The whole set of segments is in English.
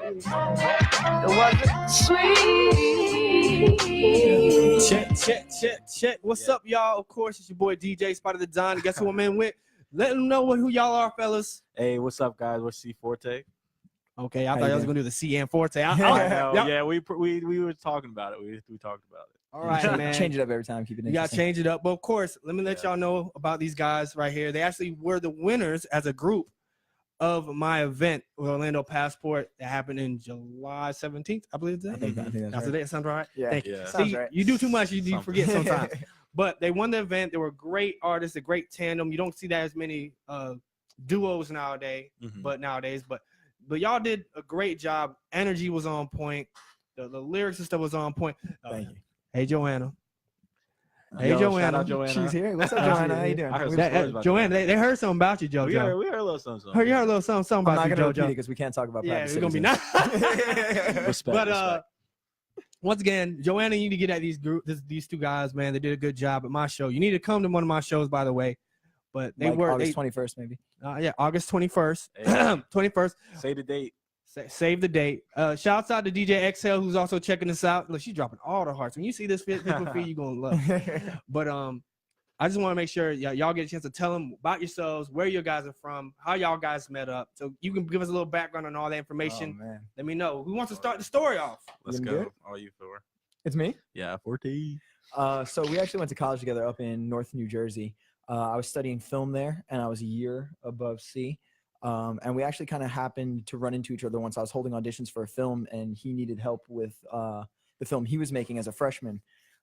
Check. What's up, y'all? Of course, it's your boy DJ Spyda the Don. Guess who I'm in with? Let them know who y'all are, fellas. Hey, what's up, guys? We're Forte. Okay, I thought I was gonna do the C and Forte. Yeah, we were talking about it. We talked about it. All right, man. Change it up every time. Keep it. You gotta change it up. But of course, let me let y'all know about these guys right here. They actually were the winners as a group of my event with Orlando Passport that happened in July 17th, I believe. I think that's right. That sounds right. Yeah, thank you. Yeah. See, right. You do too much, you forget sometimes. But they won the event. They were great artists, a great tandem. You don't see that as many duos nowadays, but y'all did a great job. Energy was on point. The lyrics and stuff was on point. Thank you. Hey, Joanna. Hey, Yo, Joanna. Shout out Joanna. She's here. What's up, Joanna? How you doing? I heard some stories about Joanna, they heard something about you, JoJo. We heard a little something. You heard a little something I'm about not you, gonna repeat it JoJo. because we can't talk about private It's gonna be citizens. nice. Respect. Once again, Joanna, you need to get at these two guys, man. They did a good job at my show. You need to come to one of my shows, by the way. But they were August 21st, maybe. Yeah, August 21st. Hey. 21st. Say the date. Save the date. Shouts out to DJ Exhale, who's also checking us out. Look, she's dropping all the hearts. When you see this people feed, you're gonna love. But I just want to make sure y'all get a chance to tell them about yourselves, where you guys are from, how y'all guys met up. So you can give us a little background on all that information. Oh, man. Let me know. Who wants to start the story off? Let's go. All you four. It's me. Yeah, Forte. So we actually went to college together up in North New Jersey. I was studying film there, and I was a year above C. And we actually kind of happened to run into each other once. I was holding auditions for a film, and he needed help with the film he was making as a freshman.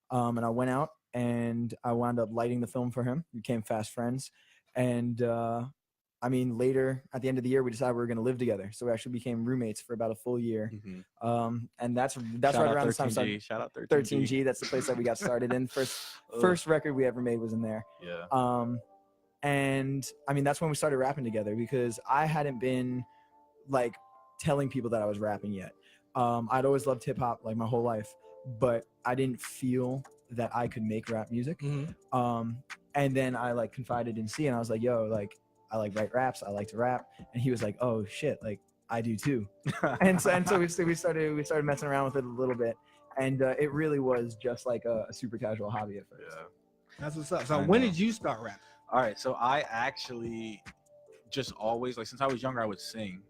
And I went out, and I wound up lighting the film for him. We became fast friends. And I mean, later at the end of the year, we decided we were going to live together. So we actually became roommates for about a full year. And that's right around the time. Shout out 13G. That's the place that we got started in. First record we ever made was in there. Yeah. And I mean, that's when we started rapping together, because I hadn't been like telling people that I was rapping yet. I'd always loved hip hop like my whole life, but I didn't feel that I could make rap music. And then I like confided in C, and I was like, yo, like I like write raps. I like to rap. And he was like, oh shit, like I do too. and so we started messing around with it a little bit. And it really was just like a super casual hobby at first. Yeah. That's what's up. So when did you start rapping? All right, so I actually just always, like, since I was younger, I would sing.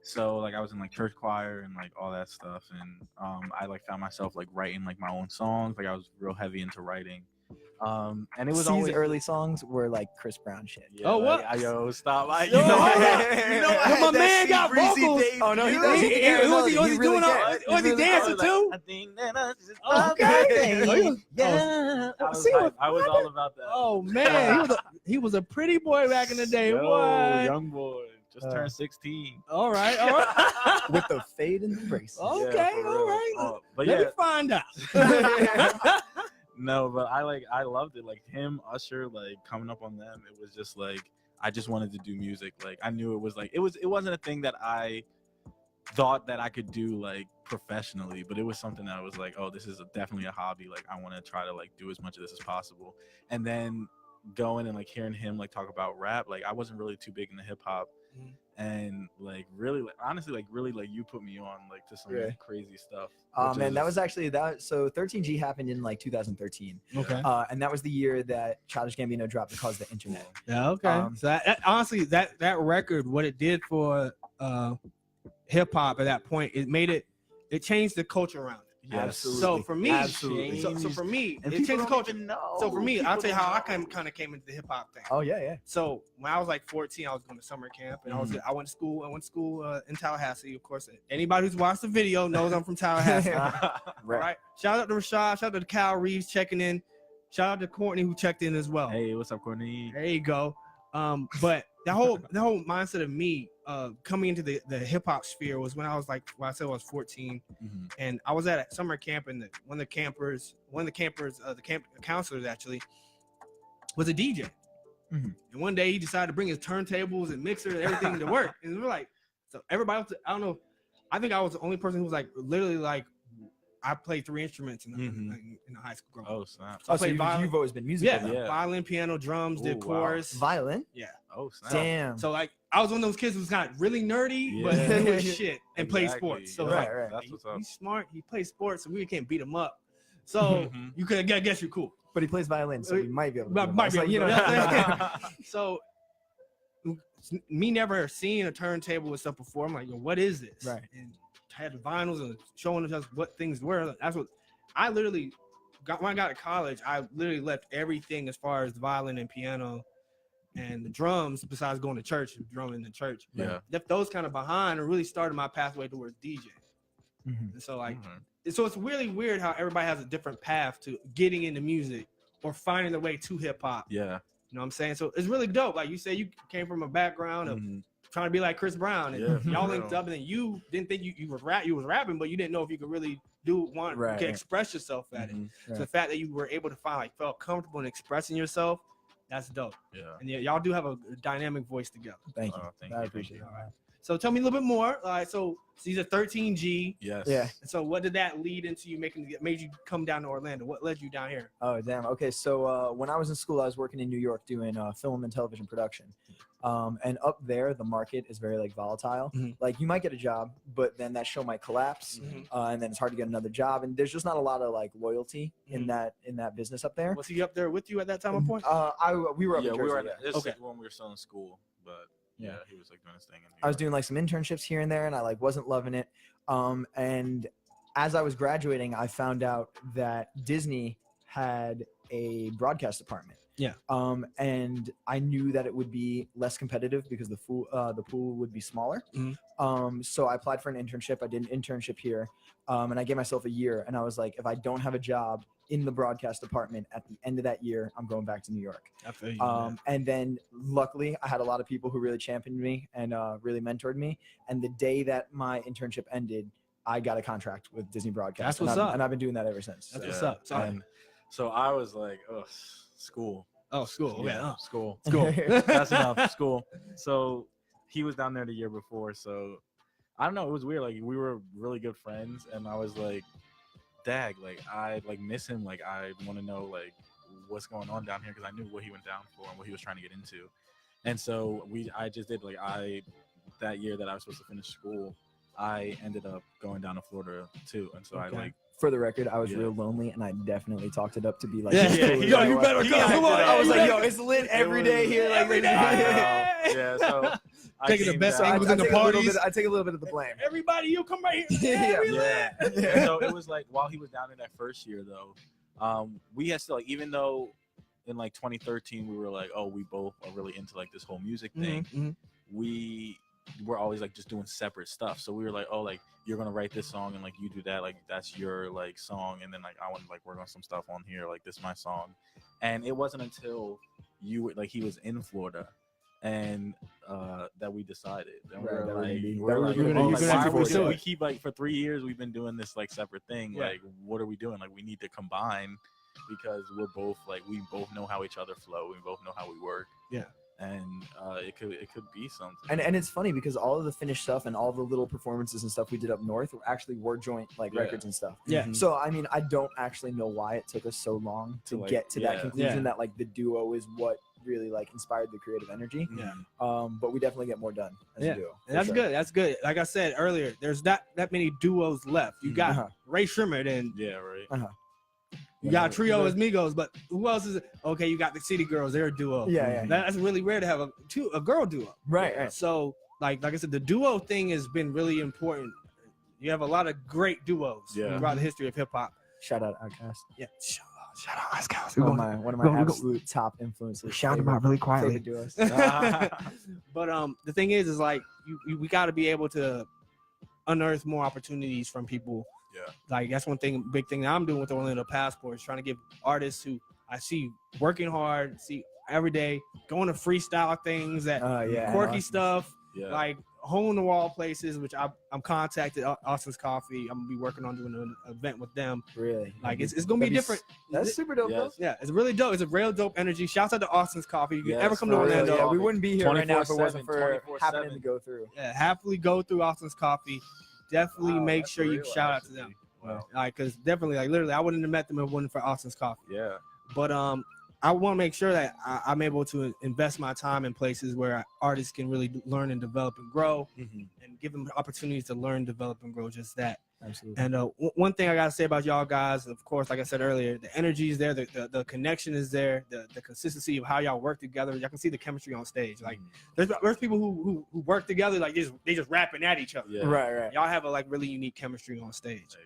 So like I was in like church choir and like all that stuff, and I like found myself like writing like my own songs. Like I was real heavy into writing. And it was C's always early songs were like Chris Brown shit. Yeah, Oh, like, what? Yo, stop! My man got vocals. Oh no, he Was he doing all? Was he dancing too? I think that I just Okay. yeah. I was all about that. Oh man, he was a pretty boy back in the day. What? Young boy, just turned 16. All right. with the fade and the braces. Okay, Yeah, all right. But Let yeah, me find out. no, but I loved it. Like him, Usher, like coming up on them, it was just like I just wanted to do music. Like I knew it was like it wasn't a thing that I thought that I could do like professionally, but it was something that was like, oh, this is definitely a hobby. Like I want to try to like do as much of this as possible. And then going and like hearing him like talk about rap, like I wasn't really too big into hip hop. And like really, like, honestly, like really, like you put me on like to some crazy stuff. Man, that was actually that. So 13G happened in like 2013. Okay. And that was the year that Childish Gambino dropped Because of the Internet. Yeah. Okay. So that honestly, that record, what it did for hip hop at that point, it changed the culture around it. Yes. Absolutely. So for me, Absolutely. So for me, And it people changed the don't culture. even know. So for me, I'll tell you how I People kind of came into the hip hop thing. Oh yeah. So when I was like 14, I was going to summer camp, and I went to school in Tallahassee. Of course, anybody who's watched the video knows I'm from Tallahassee. Right. Shout out to Rashad. Shout out to Kyle Reeves checking in. Shout out to Courtney who checked in as well. Hey, what's up, Courtney? There you go. But the whole mindset of me coming into the hip hop sphere was when I was like, well, I said I was 14, and I was at a summer camp, and one of the camp counselors actually was a DJ. And one day he decided to bring his turntables and mixer and everything to work, and we're like, so everybody else, I don't know, I think I was the only person who was like literally like, I played 3 instruments in the high school growing up. Oh snap! So I So played violin. you've always been musical. Yeah, then. Yeah. violin, piano, drums, Ooh, did wow. chorus. Violin. Yeah. Oh snap! Damn. So like I was one of those kids who was kind of really nerdy, but Yeah. knew his shit and played Exactly. sports. So Yeah. like, Right. That's what's up. he's smart. He plays sports, so we can't beat him up. So you could I guess you're cool. But he plays violin, so we might be able to. Might- do might that. be So, able to do that. know. So me never seeing a turntable and stuff before, I'm like, yo, what is this? Right. And had the vinyls and showing us what things were. That's what I literally got when I got to college. I literally left everything as far as the violin and piano and the drums, besides going to church and drumming in the church. Yeah. Left those kind of behind and really started my pathway towards DJ. Mhm. And so like, so it's really weird how everybody has a different path to getting into music or finding their way to hip hop. Yeah. You know what I'm saying? So it's really dope. Like you say, you came from a background of trying to be like Chris Brown, and Yeah, for y'all real. linked up, and then you didn't think you was rapping, but you didn't know if you could really Right. express yourself at it. Right. So the fact that you were able to felt comfortable in expressing yourself, that's dope. Yeah. And y'all do have a dynamic voice together. Thank you. Thank I you. appreciate it. All right. So tell me a little bit more. So these are 13G. Yes. Yeah. And so what did that lead into you made you come down to Orlando? What led you down here? Oh, damn. Okay. So when I was in school, I was working in New York doing film and television production. And up there, the market is very like volatile. Mhm. Like you might get a job, but then that show might collapse, and then it's hard to get another job. And there's just not a lot of like loyalty in that business up there. Was he up there with you at that time or point? We were up Yeah, in we were Jersey. at Yeah. this Okay. when we were still in school, but yeah, he was like doing his thing. In New I was York. doing like some internships here and there, and I like wasn't loving it. And as I was graduating, I found out that Disney had a broadcast department. Yeah. And I knew that it would be less competitive because the pool would be smaller. So I applied for an internship. I did an internship here, and I gave myself a year. And I was like, if I don't have a job in the broadcast department at the end of that year, I'm going back to New York. I feel you. And then luckily I had a lot of people who really championed me and really mentored me. And the day that my internship ended, I got a contract with Disney Broadcast. That's what's up. And I've been doing that ever since. That's So, what's up. So, And so I was like, ugh, school. oh, school. Yeah. School. School. That's enough. School. So he was down there the year before. So I don't know. It was weird. Like we were really good friends, and I was like, "Dag, like I like miss him. Like I want to know like what's going on down here because I knew what he went down for and what he was trying to get into." And so I just did like that year that I was supposed to finish school, I ended up going down to Florida too, and so I Okay. like. For the record, I was Yeah. real lonely, and I definitely talked it up to be like, Yeah, as yeah, cool as yo, I you was. better He come. hyped Come it on. up. I was you like, better- yo, it's lit every was- day here. Like, every day. I know. Yeah, so I Taking the came best down- angles in the take a little parties. bit. I take a little bit of the blame. Everybody, you come right here. Yeah. we Yeah. lit. And so it was like while he was down in that first year though, we had still like even though in like 2013 we were like, oh, we both are really into like this whole music thing, we were always like just doing separate stuff. So we were like, oh, like you're gonna write this song and like you do that, like that's your like song, and then like I want to like work on some stuff on here, like this is my song. And it wasn't until he was in Florida and that we decided. And Right, that we we're were gonna like, be- we're that we were like, gonna why have to are we pursue doing- it. we keep like for 3 years we've been doing this like separate thing. Yeah. Like what are we doing? Like we need to combine because we're both like we both know how each other flow. We both know how we work. Yeah. And it could be something. And it's funny because all of the finished stuff and all the little performances and stuff we did up north were joint like Yeah. records and stuff. Yeah. So I mean, I don't actually know why it took us so long to like, get to that yeah. conclusion Yeah. that like the duo is what really like inspired the creative energy. Yeah. But we definitely get more done as Yeah. a duo. for And that's sure. good. That's good. Like I said earlier, there's not that many duos left. You got Uh-huh. Ray Shrimmer, then Yeah, right. you got Trio as Migos, but who else is it? Okay, you got the City Girls. They're a duo. Yeah. That's really rare to have a girl duo. Right, right. So like I said, the duo thing has been really important. You have a lot of great duos Yeah. throughout the history of hip hop. Shout out Outkast. Yeah. Shout out Ice Cows. One of my go- absolute top influences. Shout them out really quietly. Favorite duos. But the thing is like we got to be able to unearth more opportunities from people. Yeah. Like that's one thing, big thing that I'm doing with the Orlando Passport is trying to give artists who I see working hard, see every day, going to freestyle things, that Yeah. quirky stuff, Yeah. like hole in the wall places, which I'm contacted Austin's Coffee. I'm gonna be working on doing an event with them. Really. Like it's gonna be That'd be different. That's super dope. Yes. Yeah, it's really dope. It's a real dope energy. Shouts out to Austin's Coffee. If you Yes, ever come to for real, Orlando, Yeah, we wouldn't be here right now if it 24/7, wasn't for 24/7. happening to go through. happily go through Austin's Coffee. Definitely Wow, make that's sure you real, shout out to actually. them. Wow. Like, cause definitely, like, literally, I wouldn't have met them if it wasn't for Austin's Coffee. Yeah. But I want to make sure that I'm able to invest my time in places where artists can really learn and develop and grow, and give them opportunities to learn, develop, and grow. Just that. Absolutely. And one thing I gotta say about y'all guys, of course, like I said earlier, the energy is there, the connection is there, the consistency of how y'all work together. Y'all can see the chemistry on stage. Like there's people who work together, like they just rapping at each other. Yeah. Right. Y'all have a like really unique chemistry on stage.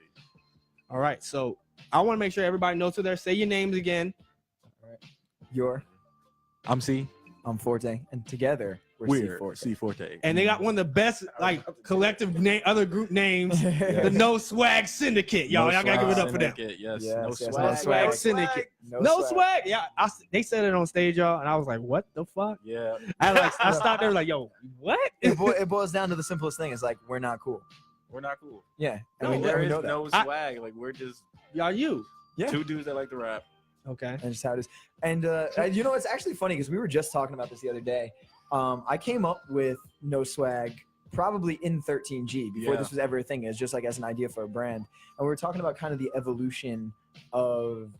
All right, so I want to make sure everybody knows who they're. Say your names again. All right. I'm C. I'm Forte, and together we're C Forte. And they got one of the best like collective other group names, the No Swag Syndicate. Y'all gotta give it up for them. Yes. No No swag. swag. No swag Syndicate. No swag. Yeah, they said it on stage, y'all, and I was like, "What the fuck?" Yeah. I stopped there like, "Yo, what?" It boils down to the simplest thing. It's like we're not cool. We're not cool. Yeah. No, And there we is know that. no swag. Like we're just Y'all, two dudes that like to rap. okay. And just how it is. And you know, it's actually funny because we were just talking about this the other day. I came up with No Swag probably in 13G before this was ever a thing. It's just like as an idea for a brand. And we were talking about kind of the evolution of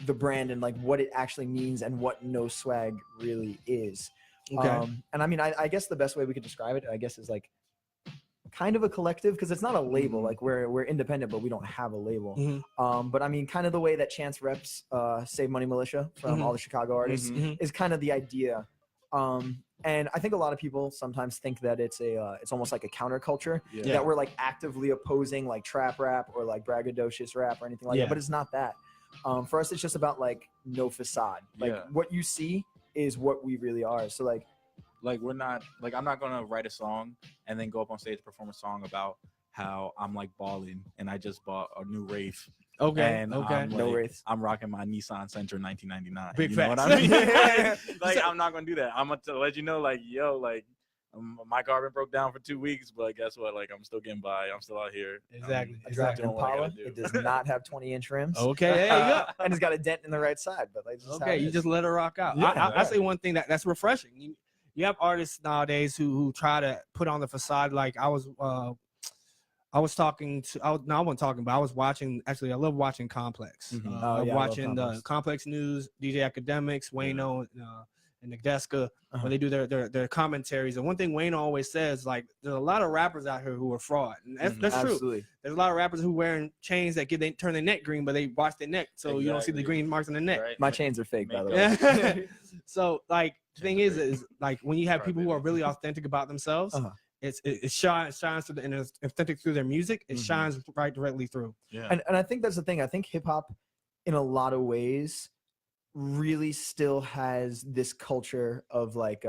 the brand and like what it actually means and what No Swag really is. Okay. And I mean, I guess the best way we could describe it, I guess, is like kind of a collective, because it's not a label. Like we're independent, but we don't have a label. But I mean, kind of the way that Chance reps Save Money Militia from all the Chicago artists is kind of the idea. And I think a lot of people sometimes think that it's almost like a counterculture that we're like actively opposing like trap rap or like braggadocious rap or anything like that. But it's not that. For us, it's just about like no facade. Like what you see is what we really are. So like we're not like I'm not gonna write a song and then go up on stage perform a song about how I'm like balling and I just bought a new Wraith. Okay. And No Wraith. I'm rocking my Nissan Sentra 1999. Big you know facts. what I mean? like I'm not gonna do that. I'm gonna let you know, like, yo, like my car broke down for 2 weeks, but guess what? Like I'm still getting by. I'm still out here. Exactly. I dropped an doing what I Impala. gotta do. It does not have 20-inch rims. Okay. There you go. And it's got a dent in the right side. But like, Okay, you just let it rock out. Yeah. I say one thing that's refreshing. You have artists nowadays who try to put on the facade. Like I was talking to. I wasn't talking, but I was watching. Actually, I love watching Complex. I love watching the Complex. Complex News, DJ Academics, Wayno, and Nadeska when they do their commentaries. And one thing Wayno always says, like, there's a lot of rappers out here who are fraud, and that's true. Absolutely. There's a lot of rappers who wearing chains that turn their neck green, but they wash their neck, so you don't see the green marks on the neck. Right? My chains are fake, by the way. So like the thing is like when you have people who are really authentic about themselves, it shines through and it's authentic through their music. It shines right directly through. Yeah. And I think that's the thing. I think hip hop, in a lot of ways, really still has this culture of like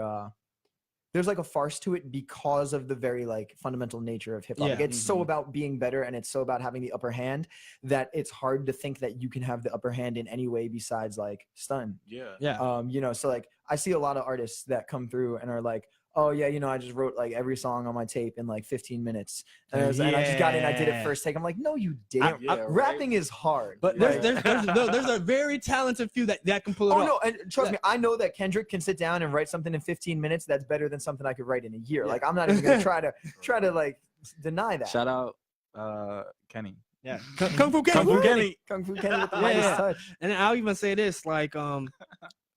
there's like a farce to it because of the very like fundamental nature of hip hop. Like, it's so about being better and it's so about having the upper hand that it's hard to think that you can have the upper hand in any way besides like stun. Yeah. You know, so like I see a lot of artists that come through and are like, oh yeah, you know, I just wrote like every song on my tape in like 15 minutes. And I just got in, I did it first take. I'm like, no, you didn't. Rapping is hard. But there's a very talented few that can pull it off. Oh no, and trust me, I know that Kendrick can sit down and write something in 15 minutes that's better than something I could write in a year. Like I'm not even gonna try to like deny that. Shout out Kenny. Yeah. Kung Fu Kenny. Kung Fu Kenny with the Midas touch. And I'll even say this, like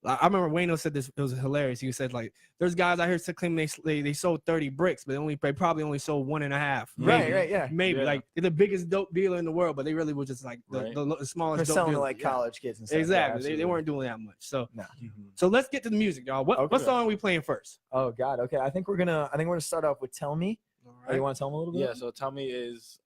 I remember Wayno said this, it was hilarious. He said like there's guys out here to claim they sold 30 bricks, but they probably only sold 1.5. Right, yeah. Maybe like they're the biggest dope dealer in the world, but they really were just like the smallest They're dope selling dealer. to like college kids and stuff. Exactly. Yeah, they weren't doing that much. So no. So let's get to the music, y'all. What song are we playing first? Oh God. Okay. I think we're gonna start off with Tell Me. All right. You want to tell them a little bit? Yeah, so Tell Me is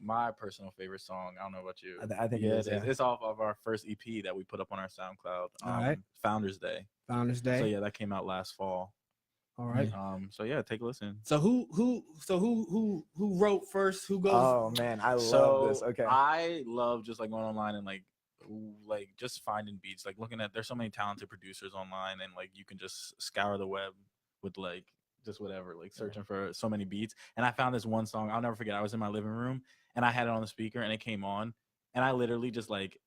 my personal favorite song. I don't know about you. I think it's off of our first EP that we put up on our SoundCloud. All right. Founders Day. So yeah, that came out last fall. All right. So yeah, take a listen. So who wrote first? Who goes? Oh man, I love this. Okay. I love just like going online and like just finding beats, like looking at, there's so many talented producers online and like you can just scour the web with like just whatever, like searching for so many beats. And I found this one song, I'll never forget. I was in my living room and I had it on the speaker and it came on and I literally just like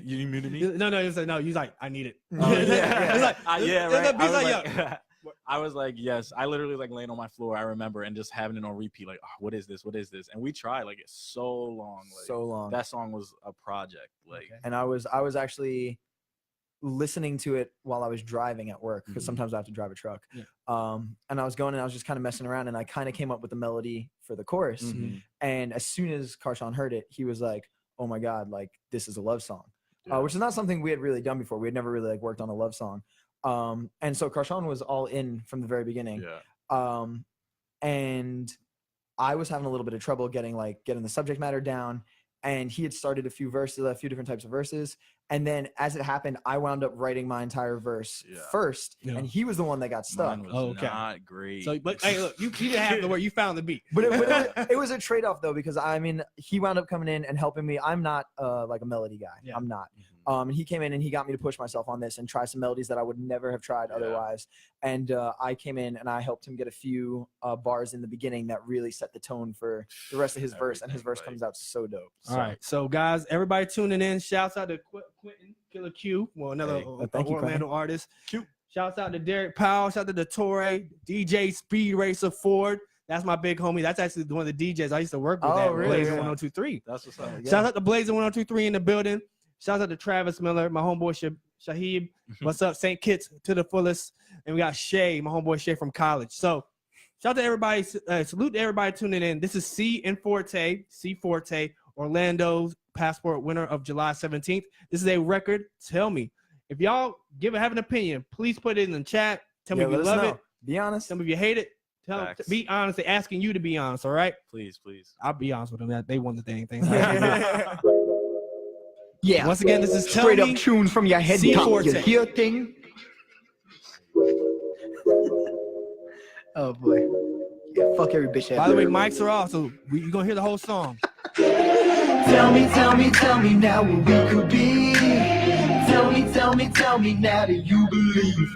You muted me? No, you said no. You like, I need it. Oh, yeah. It's like, yeah, right. I was like, yes. I literally like laying on my floor. I remember and just having it on repeat. Like, oh, what is this? What is this? And we tried like it's so long. Like, so long. That song was a project. Like, and I was actually listening to it while I was driving at work because sometimes I have to drive a truck. Yeah. And I was going and I was just kind of messing around and I kind of came up with the melody for the chorus. And as soon as Karshawn heard it, he was like, "Oh my God, like this is a love song," which is not something we had really done before. We had never really like worked on a love song. And so Karshawn was all in from the very beginning. And I was having a little bit of trouble getting the subject matter down. And he had started a few different types of verses. And then as it happened, I wound up writing my entire verse first. And he was the one that got stuck. Mine was not great. So, but hey, look, you didn't have the word. You found the beat. But it was a trade-off though, because I mean, he wound up coming in and helping me. I'm not like a melody guy. Yeah. I'm not. And he came in and he got me to push myself on this and try some melodies that I would never have tried otherwise. And I came in and I helped him get a few bars in the beginning that really set the tone for the rest of his verse. And his verse comes out so dope. All right. So guys, everybody tuning in. Shouts out to Quentin Killer Q. Well, another Orlando artist. Q. Shouts out to Derek Powell. Shout out to Torre. DJ Speed Racer Ford. That's my big homie. That's actually one of the DJs I used to work with at Blazer 1023. That's what's up. Shout out to Blazer 1023 in the building. Shout out to Travis Miller, my homeboy Shahib. What's up, St. Kitts to the fullest. And we got Shay, my homeboy Shay from college. So shout out to everybody. Salute to everybody tuning in. This is C Forte, Orlando's Passport winner of July 17th. This is a record. Tell me. If y'all have an opinion, please put it in the chat. Tell me if you love it. Be honest. Tell me if you hate it. Be honest. They're asking you to be honest, all right? Please. I'll be honest with them. They want the dang thing. Yeah. Once again, this is straight up tune from your head. You hear thing? Oh boy. Yeah, fuck every bitch. By the way, mics are off, so you're gonna hear the whole song. Tell me now what we could be. Tell me now that you believe.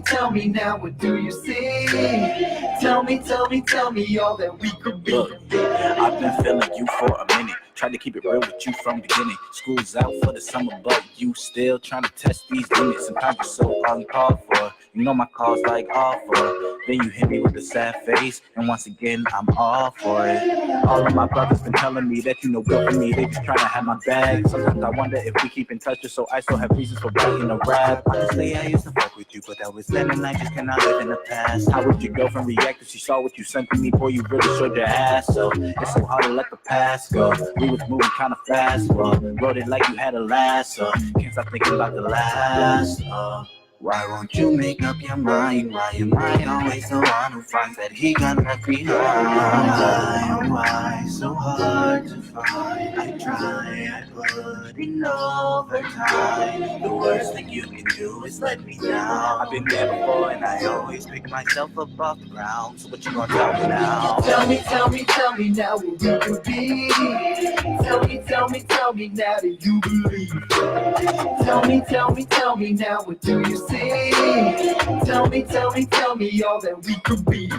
Tell me now what do you see? Tell me all that we could be. Look, I've been feeling you for a minute. Tried to keep it real with you from the beginning. School's out for the summer, but you still trying to test these limits. Sometimes you're so uncalled for. You know my call's like offer. Then you hit me with a sad face, and once again I'm all for it. All of my brothers been telling me that you know good for me. They just trying to have my bag. Sometimes I wonder if we keep in touch just so I still have reasons for writing a rap. Honestly, I used to fuck with you, but that was then, and I just cannot live in the past. How would your girlfriend react if she saw what you sent to me? Boy, you really showed your ass. So it's so hard to let the past go. We was moving kind of fast, wrote it like you had a last. Can't stop thinking about the last. Why won't you make up your mind? Why am I always the one who finds that he got left behind? Why so hard to find? I try, I put in overtime. The worst thing you can do is let me down. I've been there before and I always pick myself up off the ground. So what you gonna tell me now? Tell me now what we could be. Tell me now that you believe. Tell me now what do you see? Tell me all that we could be.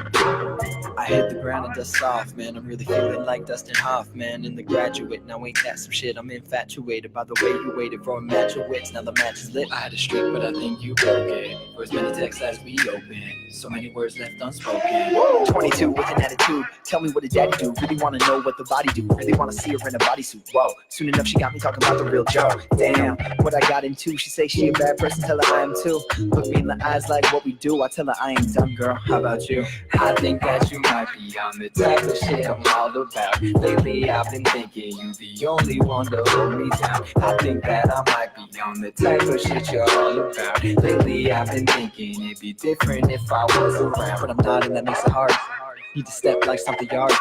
I hit the ground and dust off, man. I'm really feeling like Dustin Hoffman in The Graduate. Now ain't that some shit? I'm infatuated by the way you waited for a match of wits. Now the match is lit. I had a streak, but I think you broke it. For as many texts as we open, so many words left unspoken. 22 with an attitude. Tell me what did daddy do? Really wanna know what the body do. Really wanna see her in a bodysuit. Whoa. Soon enough she got me talking about the real Joe. Damn, what I got into. She say she a bad person, tell her I am too. Look me in the eyes like what we do. I tell her I ain't done, girl. How about you? I think that you might be on the type of shit I'm all about. Lately I've been thinking you the only one to hold me down. I think that I might be on the type of shit you're all about. Lately I've been thinking it'd be different if I was around. But I'm not, and that makes it hard. Need to step like something yard.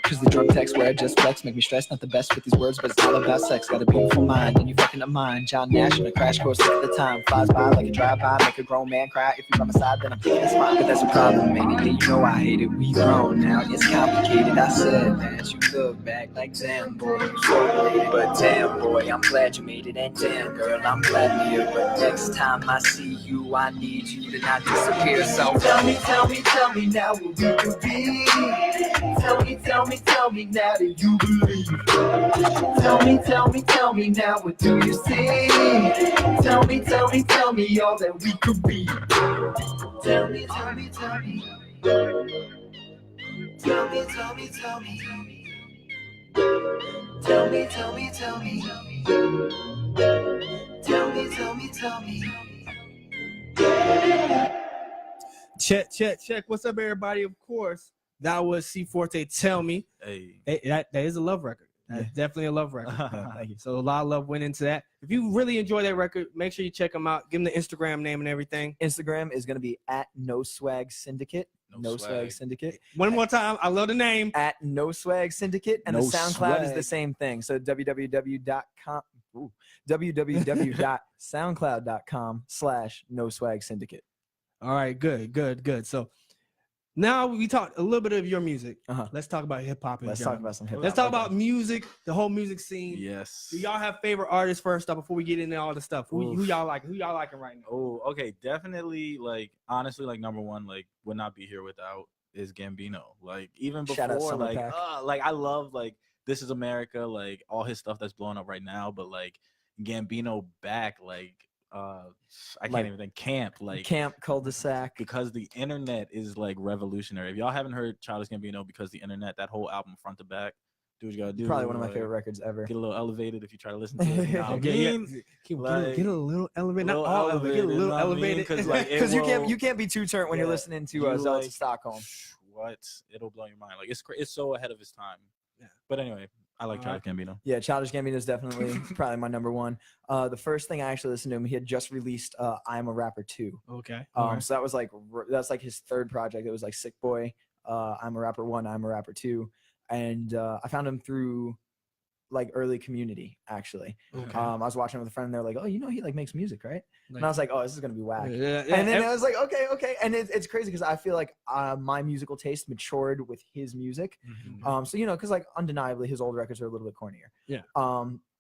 Cause the drunk text where I just flex make me stress. Not the best with these words, but it's all about sex. Got a beautiful mind, and you fucking up mine. John Nash on a crash course at the time. Flies by like a drive-by, make a grown man cry. If you're on my side, then I'm thinking it's fine. But that's a problem, man. You know I hate it. We grown now, it's complicated. I said that you look back like damn boy, you so but damn boy, I'm glad you made it. And damn girl, I'm glad you're here. But next time I see you, I need you to not disappear. So tell me now what we could be. Tell tell me now that you believe. Tell me now, what do you see? Tell me all that we could be. Tell me. Tell me. Tell me. Check. What's up, everybody? Of course, that was C Forte. Tell me. Hey. That is a love record. That's definitely a love record. Thank you. So a lot of love went into that. If you really enjoy that record, make sure you check them out. Give them the Instagram name and everything. Instagram is going to be at No Swag Syndicate. No Swag Syndicate. One more time. I love the name. At No Swag Syndicate. And No the SoundCloud is the Swag. same thing. So www.soundcloud.com/No Swag Syndicate. All right, good. So now we talked a little bit of your music. Let's talk about hip hop. Let's talk about some hip hop. Let's talk about music, the whole music scene. Yes. Do y'all have favorite artists first up before we get into all the stuff? Who y'all like? Who y'all liking right now? Oh, okay. Definitely, like, honestly, like, number one, like, would not be here without is Gambino. Like, even Shout out before, Summer like, Pack. I love, like, This Is America, like, all his stuff that's blowing up right now. But, like, Gambino back, like, I can't Like, even think, Camp, like, Camp Cul-de-sac. because the internet is, like, revolutionary. If y'all haven't heard Childish Gambino, Because the Internet, that whole album front to back, do what you gotta do. Probably one of my like, favorite records ever. Get a little elevated if you try to listen to it. You know what I Yeah, mean? Get a little elevated. Not Little all of it. Get a elevated, little you know what I mean? elevated. 'Cause, like, it Because you will- can't be too turnt when you're Yeah. listening to You, Zelda like, Stockholm. What? It'll blow your mind. Like, it's so ahead of its time. Yeah. But anyway, I like Alright. Childish Gambino. Yeah, Childish Gambino is definitely probably my number one. The first thing I actually listened to him, he had just released I'm a Rapper 2. Okay. So that was like that's like his third project. It was like Sick Boy, I'm a Rapper 1, I'm a Rapper 2, and I found him through like early Community actually. Okay. I was watching with a friend and they're like, oh, you know he like makes music, right? And I was like, oh, this is gonna be whack. Yeah, And then I was like, okay, and it's crazy because I feel like my musical taste matured with his music. So you know, because like undeniably his old records are a little bit cornier. Yeah.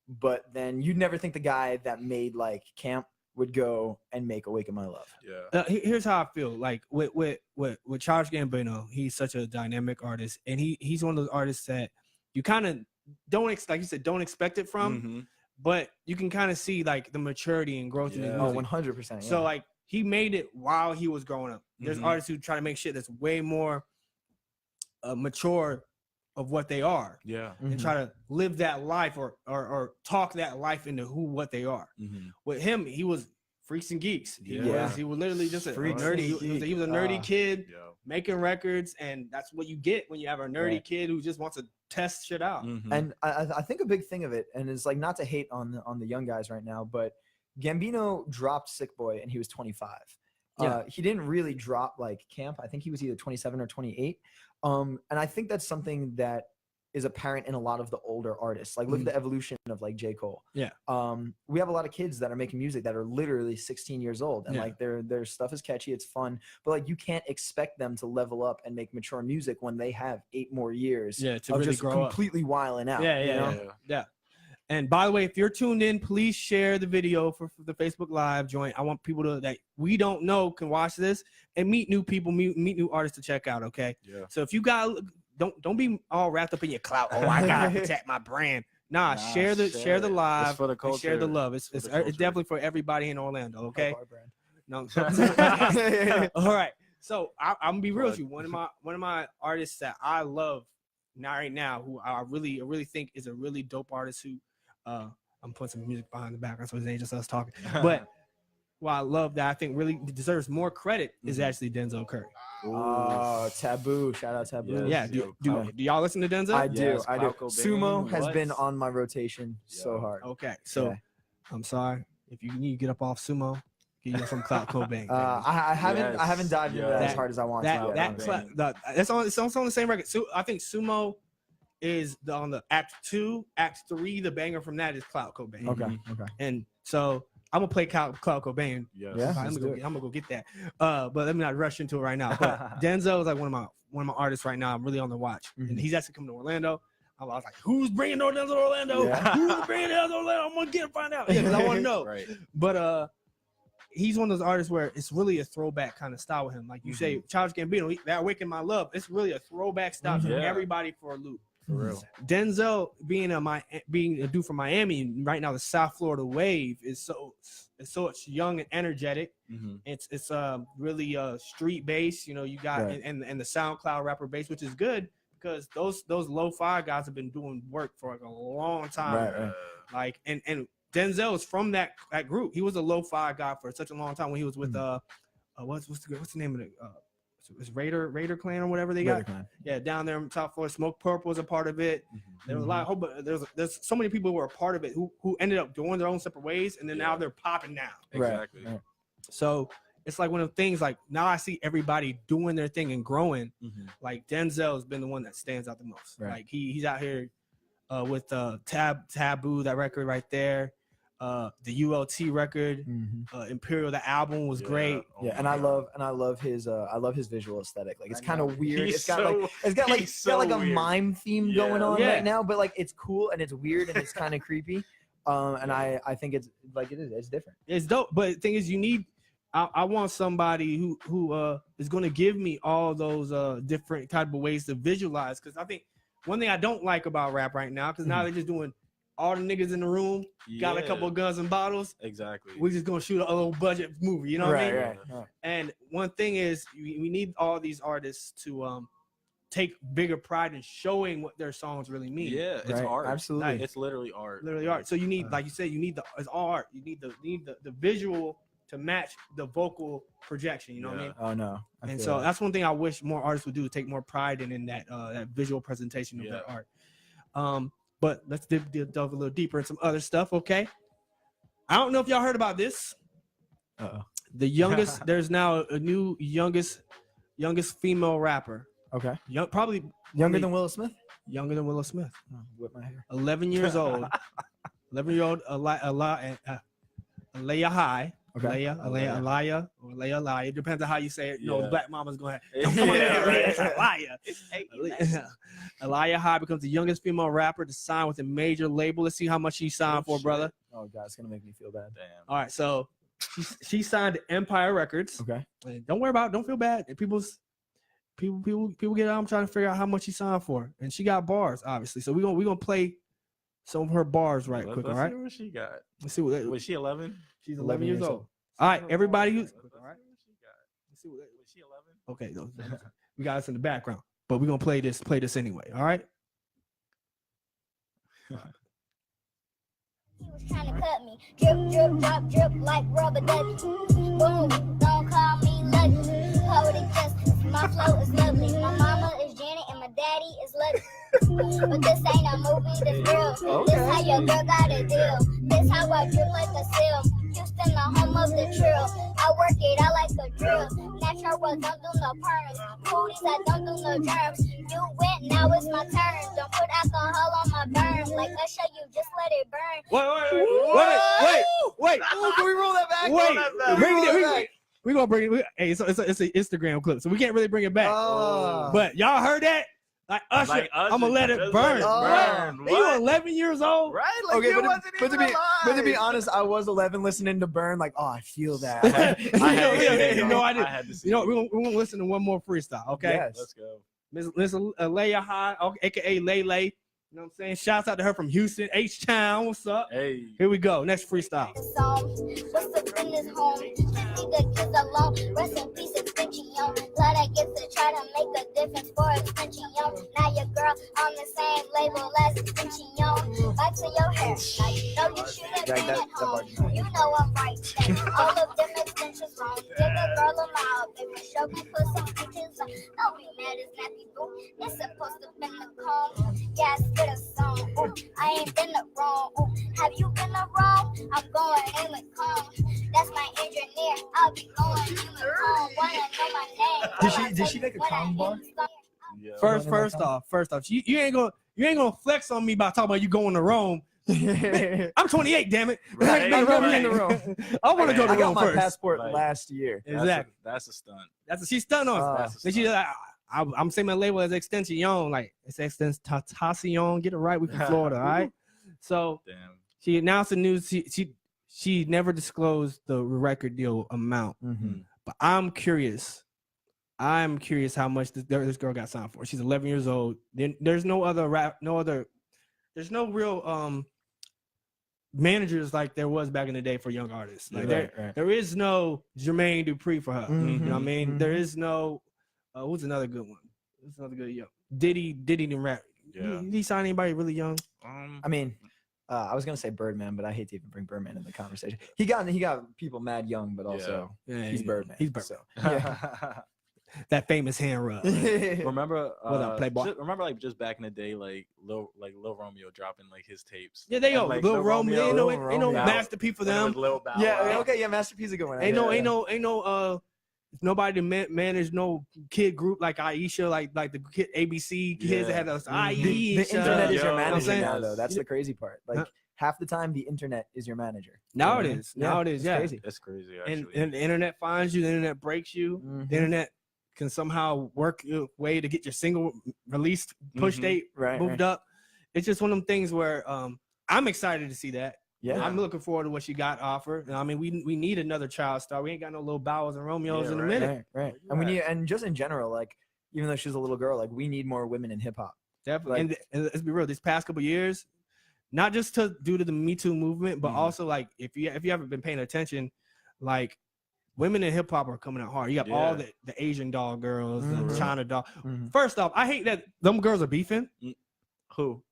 But then you'd never think the guy that made like Camp would go and make Awaken My Love. Yeah. Here's how I feel. Like with Childish Gambino, he's such a dynamic artist, and he's one of those artists that you kind of don't expect it from, but you can kind of see like the maturity and growth in his Oh, music. 100%. So like he made it while he was growing up. There's artists who try to make shit that's way more mature of what they are, Yeah. and try to live that life or talk that life into what they are. With him, he was freaks and geeks. He was literally just a Freaks nerdy. and He was a geek. nerdy kid Yeah. making records, and that's what you get when you have a nerdy Right. kid who just wants to test shit out. And I think a big thing of it, and it's like not to hate on the young guys right now, but Gambino dropped Sick Boy and he was 25. Yeah. He didn't really drop like Camp. I think he was either 27 or 28. And I think that's something that is apparent in a lot of the older artists. Like look at the evolution of like J. Cole. Yeah. We have a lot of kids that are making music that are literally 16 years old, and Yeah. like their stuff is catchy, it's fun, but like you can't expect them to level up and make mature music when they have 8 more years To of really just grow up. completely wilding out. Yeah, you yeah, know? Yeah. And by the way, if you're tuned in, please share the video for the Facebook Live joint. I want people that we don't know can watch this and meet new people, meet new artists to check out. Okay. Yeah. So if you got, don't be all wrapped up in your clout. Oh, I gotta protect my brand. Nah, share the it. live. It's for the and culture. share the love. It's for the culture. definitely for everybody in Orlando. Okay. Our brand. No. All right. So I'm gonna be real with you. One of my artists that I love right now, who I really think is a really dope artist. Who I'm putting some music behind the background, so it ain't just us talking. But what I love that I think really deserves more credit is actually Denzel Curry. Oh, Taboo! Shout out Taboo. Yeah. Do y'all listen to Denzel? I do. Yes, I do. Clout Cobain, Sumo has what? been on my rotation so hard. Okay. So Yeah. I'm sorry if you need to get up off Sumo. Get you some Clout Cobain. baby. I haven't dived into that Yes. as hard as I want That to. that Cobain. that's on. It's on the same record. So I think Sumo is on the Act 2, Act 3. The banger from that is Clout Cobain. Okay. And so I'm gonna play Clout Cobain. Yes. Yeah. I'm let's do it. gonna go get that. But let me not rush into it right now. But Denzel is like one of my artists right now. I'm really on the watch, and he's actually coming to Orlando. I was like, who's bringing Denzel to Orlando? Yeah. Who's bringing Denzel to Orlando? I'm gonna get and find out. Yeah, because I want to know. Right. But he's one of those artists where it's really a throwback kind of style with him. Like you say, Childish Gambino, That Awaken My Love. It's really a throwback style to everybody for a loop. For real. Denzel being a dude from Miami right now, the South Florida wave is so it's young and energetic. It's really street bass. You know, you got and the SoundCloud rapper bass, which is good because those lo-fi guys have been doing work for like a long time. Right. Like and Denzel is from that group. He was a lo-fi guy for such a long time when he was with what's the name of it? It's Raider Clan or whatever they got. Yeah, down there in South Florida. Smoke Purple was a part of it. There was a lot. But there's so many people who were a part of it who ended up going their own separate ways, and then now they're popping now. Exactly. Right. So it's like one of the things. Like now I see everybody doing their thing and growing. Like Denzel has been the one that stands out the most. Right. Like he's out here with Taboo, that record right there. The ULT record, Imperial, the album was great. Yeah, and I love his visual aesthetic. Like it's kind of weird. He's It's got like a mime theme going on right now, but like it's cool and it's weird and it's kind of creepy. And I think it's like it's different. It's dope, but the thing is, I want somebody who is going to give me all those different type of ways to visualize. Because I think one thing I don't like about rap right now, because now they're just doing all the niggas in the room, got a couple of guns and bottles. Exactly. We're just gonna shoot a little budget movie, you know what I mean? Right. And one thing is, we need all these artists to take bigger pride in showing what their songs really mean. Yeah, it's art. Absolutely. It's literally art. Literally art. So you need, like you said, it's all art. You need the visual to match the vocal projection. You know what I mean? Oh no. And so that's one thing I wish more artists would do: take more pride in that visual presentation of their art. But let's delve a little deeper in some other stuff, okay? I don't know if y'all heard about this. The youngest, there's now a new youngest female rapper. Okay. Probably Younger than Will Smith? Younger than Willow Smith. Oh, whip my hair. 11 years old. 11-year-old Alaya High. Okay. Alaya. It depends on how you say it. You know, Black Mama's going to have. Alaya High becomes the youngest female rapper to sign with a major label. Let's see how much she signed for, brother. Oh, God, it's going to make me feel bad. Damn. All right, so she signed to Empire Records. Okay. And don't feel bad. People get out. I'm trying to figure out how much she signed for. And she got bars, obviously. So we're gonna play some of her bars quick, all right? Let's see what she got. Let's see what Was she 11? She's 11 years old. All right, everybody who's all right. Let's see what was she 11? Okay, we got us in the background, but we're gonna play this anyway. All right. He was trying to cut me. Drip, drip, drop, drip like rubber ducky. Boom, don't call me lucky. Hold it justice, my flow is lovely. My mama is Janet and my daddy is Lucky. But this ain't a movie, this real. This how your girl gotta deal. This how I drip like a seal. Houston, the home of the drill. I work it out like a drill. Natural, don't do no perms. Foodies, I don't do no germs. You went, now it's my turn. Don't put alcohol on my burn. Like Usher, you just let it burn. Wait. Can we roll that back? We're gonna bring it. Hey, it's an Instagram clip, so we can't really bring it back. But y'all heard that? Like Usher, I'm gonna let it burn. You 11 years old, right? Like okay, you wasn't but even alive. to be honest, I was 11 listening to Burn. Like, oh, I feel that. I had to see you know, we're gonna listen to one more freestyle. Okay, yes. Let's go. Miss Alaya High, aka Lele. You know what I'm saying? Shouts out to her from Houston, H-Town. What's up? Hey. Here we go. Next freestyle. What's up in this home? Just leave the kids alone. Rest in peace, extension, young. Glad I get to try to make a difference for extension, young. Now your girl on the same label as extension, young. Back to your hair. Now you know you should have been at home. You know I'm right there. All of them extensions wrong. Give a girl a mile, baby. Show me put some features on. Don't be mad, it's nappy, boo. It's supposed to be the comb. Yes. A song. Ooh, I ain't been wrong. Ooh, have you been wrong? I'm going in with calm. That's my engineer. I'll be going in with calm. Wanna know my name? Did she make a calm bar? Yeah. First off, you ain't gonna flex on me by talking about you going to Rome. I'm 28, damn it. Right. I want to go to I got Rome my first. passport Like, last year. Exactly. That's a stunt. She's stunned on. That's a Then she's like, I'm saying my label as Extension, like it's Extentacion. Get it right. We from Florida, all right? So Damn. she announced the news. She she never disclosed the record deal amount. But I'm curious how much this girl got signed for. She's 11 years old. Then there's there's no real managers like there was back in the day for young artists. Like there is no Jermaine Dupri for her. You know what I mean? There is no who's another good one? Who's another good Diddy didn't rap. Did he sign anybody really young? I mean, I was gonna say Birdman, but I hate to even bring Birdman in the conversation. He got people mad young, but also he's Birdman. He's Birdman. So. That famous hand rub. Remember, Playboy? Remember, like just back in the day, like Lil Romeo dropping like his tapes. Yeah, they like, Lil Romeo. Ain't no Master P for them. Master P's a good one. Ain't no nobody to manage no kid group like Aisha, like the kid ABC kids that had those The internet is your manager you know now, though. That's the crazy part. Like half the time, the internet is your manager. Now it is. Crazy. It's crazy. Actually. And the internet finds you. The internet breaks you. The internet can somehow work your way to get your single released push date moved up. It's just one of them things where I'm excited to see that. Yeah, I'm looking forward to what she got offered. I mean, we need another child star. We ain't got no little Bowers and Romeos in a minute. Right. And we need, and just in general, like even though she's a little girl, like we need more women in hip hop. Definitely. Like, and let's be real. These past couple years, not just due to the Me Too movement, but also like if you haven't been paying attention, like women in hip hop are coming out hard. You got all the Asian doll girls, the China doll. First off, I hate that them girls are beefing. Who?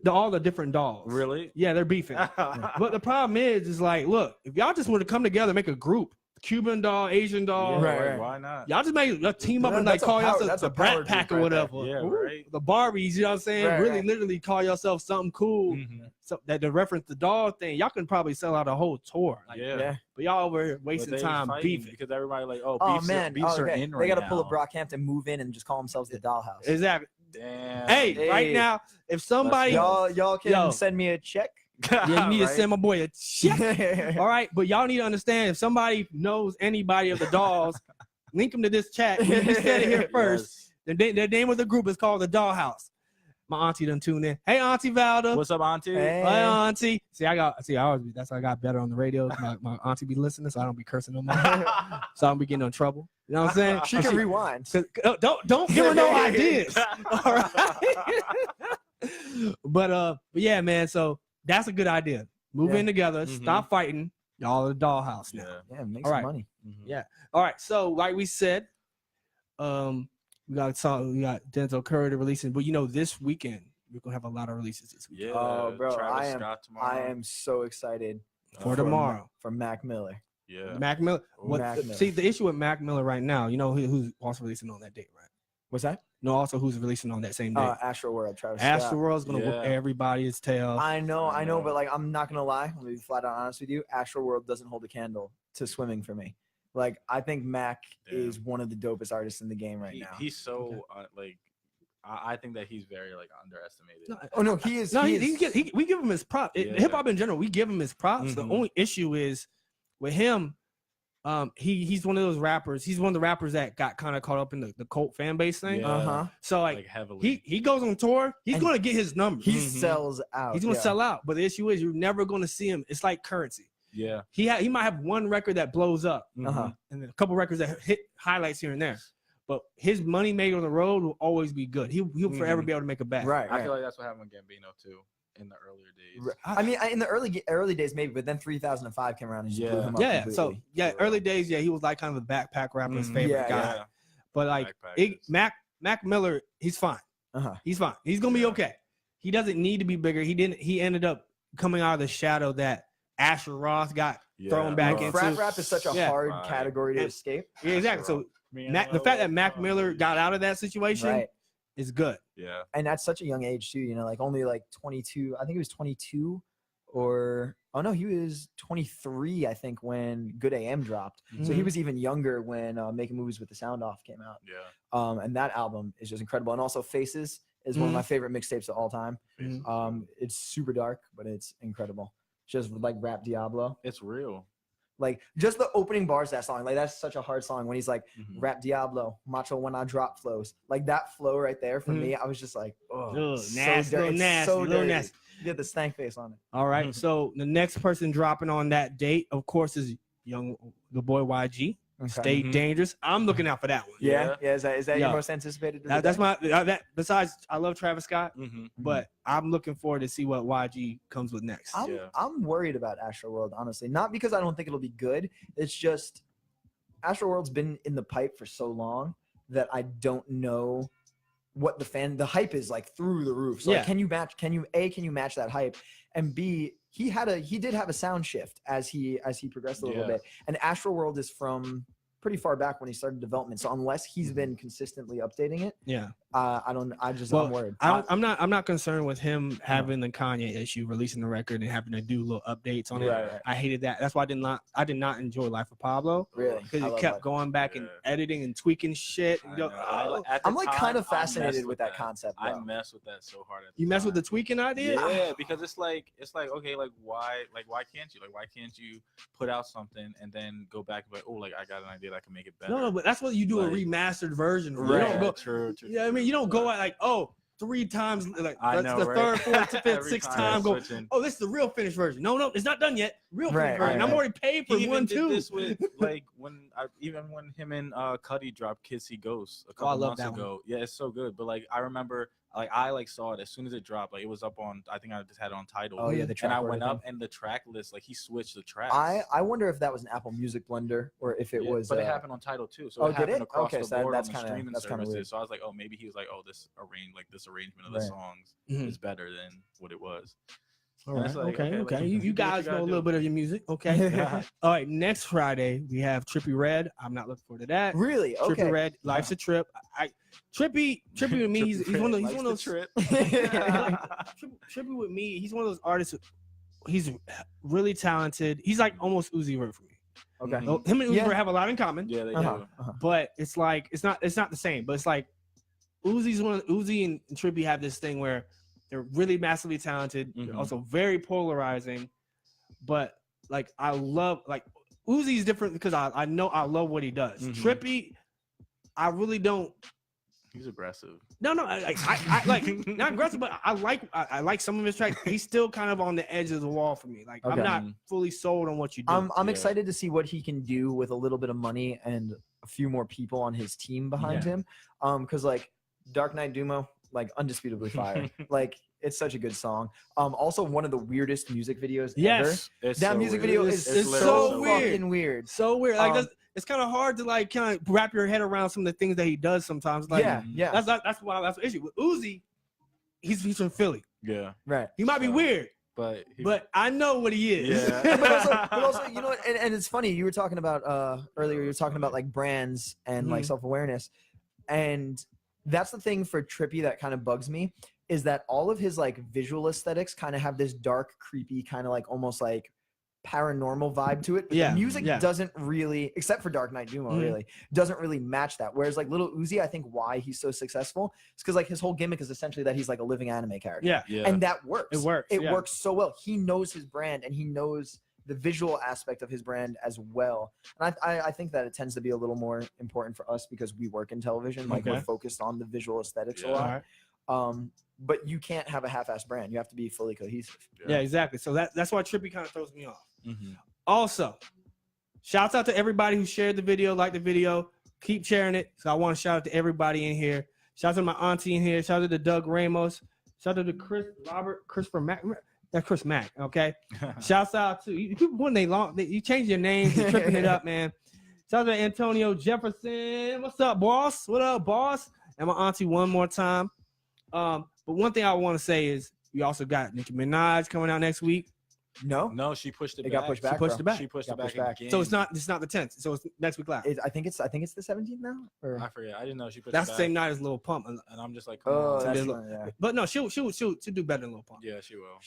All the different dolls. Really? Yeah, they're beefing. But the problem is like, look, if y'all just want to come together, make a group, Cuban doll, Asian doll, right. Why not? Y'all just make a team up and like call yourself the Brat Pack or whatever. Yeah, right. The Barbies, you know what I'm saying? Literally call yourself something cool. So that to reference the doll thing, y'all can probably sell out a whole tour. Like, but y'all over here wasting time beefing because everybody like, beefs are in right now. They got to pull a Brockhampton, move in and just call themselves the Dollhouse. Exactly. Damn. Hey, right now, if somebody y'all can send me a check. You need to send my boy a check. All right, but y'all need to understand if somebody knows anybody of the dolls, link them to this chat. You said it here first. The name of the group is called the Dollhouse. My auntie done tuned in. Hey, Auntie Valda. What's up, Auntie? Hey, Auntie. That's how I got better on the radio. My auntie be listening, so I don't be cursing no more. So I don't be getting in trouble. You know what I'm saying? She can rewind. Don't give her no ideas. All right. But yeah, man. So that's a good idea. Move in together. Stop fighting. Y'all are the Dollhouse now. Yeah, make some money. Yeah. All right. So like we said, we got Denzel Curry to release it, but this weekend we're gonna have a lot of releases this weekend. Yeah, oh, bro, I am so excited for tomorrow for Mac Miller. Yeah, Mac Miller. See, the issue with Mac Miller right now, who's also releasing on that date, right? What's that? No, also who's releasing on that same day? Astro World. Travis Astro Scott. World's gonna whoop everybody's tail. I know, but like I'm not gonna lie. I'm gonna be flat out honest with you. Astro World doesn't hold a candle to swimming for me. Like I think Mac is one of the dopest artists in the game right now. He's so I think that he's very underestimated. No, he is. No, we give him his props. Hip hop in general, we give him his props. The only issue is with him. He's one of those rappers. He's one of the rappers that got kind of caught up in the cult fan base thing. So like heavily. He goes on tour. He's gonna get his numbers. He sells out. He's gonna sell out. But the issue is you're never gonna see him. It's like Currency. Yeah. He might have one record that blows up, and then a couple records that hit highlights here and there. But his money made on the road will always be good. He'll forever be able to make a bet. Right. I feel like that's what happened with Gambino too in the earlier days. I mean, in the early days maybe, but then 3005 came around and just blew him up completely. So early days, he was like kind of the backpack rapper's favorite guy. Yeah. But like Mac Miller, he's fine. He's fine. He's gonna be okay. He doesn't need to be bigger. He ended up coming out of the shadow that Asher Roth got thrown back into. Frat rap is such a hard category to escape. Yeah, exactly. So the fact that Mac Miller got out of that situation is good. Yeah. And at such a young age too, like only like 22. I think he was 22 or he was 23, I think, when Good AM dropped. So he was even younger when Making Movies with the Sound Off came out. Yeah. And that album is just incredible. And also Faces is one of my favorite mixtapes of all time. It's super dark, but it's incredible. Just like Rap Diablo. It's real. Like just the opening bars of that song, like that's such a hard song when he's like Rap Diablo, macho when I drop flows. Like that flow right there for me, I was just like, nasty, so nasty. Get the stank face on it. All right. So the next person dropping on that date, of course, is the boy YG. Okay. Stay dangerous. I'm looking out for that one. Yeah. Is that Yeah. your most anticipated? That's my that. Besides, I love Travis Scott, Mm-hmm. but I'm looking forward to see what YG comes with next. I'm worried about Astroworld, honestly. Not because I don't think it'll be good. It's just Astroworld's been in the pipe for so long that I don't know what the hype is like through the roof. So like, can you match that hype? And B, he did have a sound shift as he progressed a little bit. And Astroworld is from pretty far back when he started development. So unless he's been consistently updating it, I'm worried. I'm not concerned with him having the Kanye issue, releasing the record and having to do little updates on it. Right. I hated that. That's why I did not enjoy Life of Pablo. Really? Because it kept going back and editing and tweaking shit. I'm like kind of fascinated with that concept. I mess with that so hard. You mess with the tweaking idea? Yeah, because it's like okay, why can't you put out something and then go back and be like, oh, like I got an idea that can make it better. No, but that's what you do, a remastered version. Right. You don't go, True. Yeah, I mean, you don't go at like, 3 times, like that's the third, fourth, fifth, sixth time. Go, this is the real finished version. No, it's not done yet. Real finished version. I'm already paid for 1, 2. This with like when him and Cudi dropped Kissy Ghost a couple months ago. Yeah, it's so good. But like I remember. Like I saw it as soon as it dropped. Like it was up on. I think I just had it on Tidal. Oh yeah, the track. And I went up and the track list. Like he switched the tracks. I wonder if that was an Apple Music blender or if it was. But it happened on Tidal too. So it happened across the board on the streaming services. Weird. So I was like, oh, maybe he was like, oh, this arrangement of the songs is better than what it was. All right. Like, okay. You guys know a little bit of your music. Okay. All right. Next Friday we have Trippie Redd. I'm not looking forward to that. Really? Okay. Trippie Redd, Life's a Trip. Trippie with me. He's one of those. Trippie with me. He's one of those artists. He's really talented. He's like almost Uzi Vert for me. Okay. Him and Uzi Vert have a lot in common. Yeah, they do. But it's like it's not the same. But it's like Uzi and Trippie have this thing where they're really massively talented. They're also very polarizing. But like I love Uzi's different because I know I love what he does. Trippie, I really don't. He's aggressive. No, I like not aggressive, but I like some of his tracks. He's still kind of on the edge of the wall for me. Like I'm not fully sold on what you do. I'm excited to see what he can do with a little bit of money and a few more people on his team behind him. Because like Dark Knight Dumo, like undisputably fire. Like it's such a good song. Also one of the weirdest music videos ever. That music video is so weird. Fucking weird. So weird. Like it's kind of hard to like kind of wrap your head around some of the things that he does sometimes. Like that's the issue with Uzi. He's from Philly. Yeah. Right. He might be weird. But I know what he is. Yeah. but also, you know what? And it's funny. You were talking about earlier. You were talking about like brands and like self-awareness, and that's the thing for Trippie that kind of bugs me is that all of his like visual aesthetics kind of have this dark, creepy, kind of like almost like paranormal vibe to it. But the music doesn't really, except for Dark Knight Dumo, really doesn't really match that. Whereas like Lil Uzi, I think why he's so successful is because like his whole gimmick is essentially that he's like a living anime character. Yeah. And that works. It works so well. He knows his brand and he knows the visual aspect of his brand as well. And I think that it tends to be a little more important for us because we work in television. Like we're focused on the visual aesthetics a lot. But you can't have a half-assed brand. You have to be fully cohesive. Yeah, exactly. So that's why Trippie kind of throws me off. Also, shouts out to everybody who shared the video, liked the video. Keep sharing it. So I want to shout out to everybody in here. Shout out to my auntie in here. Shout out to Doug Ramos. Shout out to Christopher Mack. That's Chris Mack. Okay. Shouts out to you. People when you change your names, you're tripping it up, man. Shout out to Antonio Jefferson. What's up, boss? What up, boss? And my auntie one more time. But one thing I want to say is we also got Nicki Minaj coming out next week. No, she pushed it back. Got pushed back. She pushed it back. She pushed it back again. So it's not the 10th. So it's next week live. I think it's the 17th now. Or? I forget. I didn't know she pushed That's it back. the same night as Lil Pump, and I'm just like, but no, she'll do better than Lil Pump. Yeah, she will.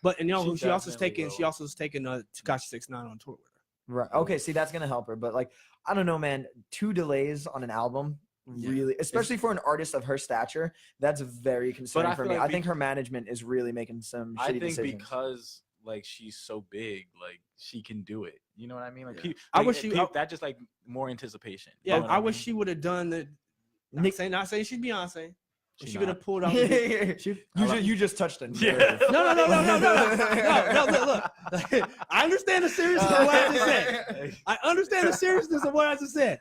But and you know she also taking Tekashi 6ix9ine on tour with her. Right. Okay. See, that's gonna help her. But like, I don't know, man. 2 delays on an album. Really, especially for an artist of her stature, that's very concerning for me. I think her management is really making some shitty decisions. I think because like she's so big, like she can do it. You know what I mean? Like, I wish that just like more anticipation. Yeah, I wish she would have done the. Not saying she's Beyonce, She could have not. pulled out. You just touched it. Yeah. No. Look. I understand the seriousness of what I just said. I understand the seriousness of what I just said.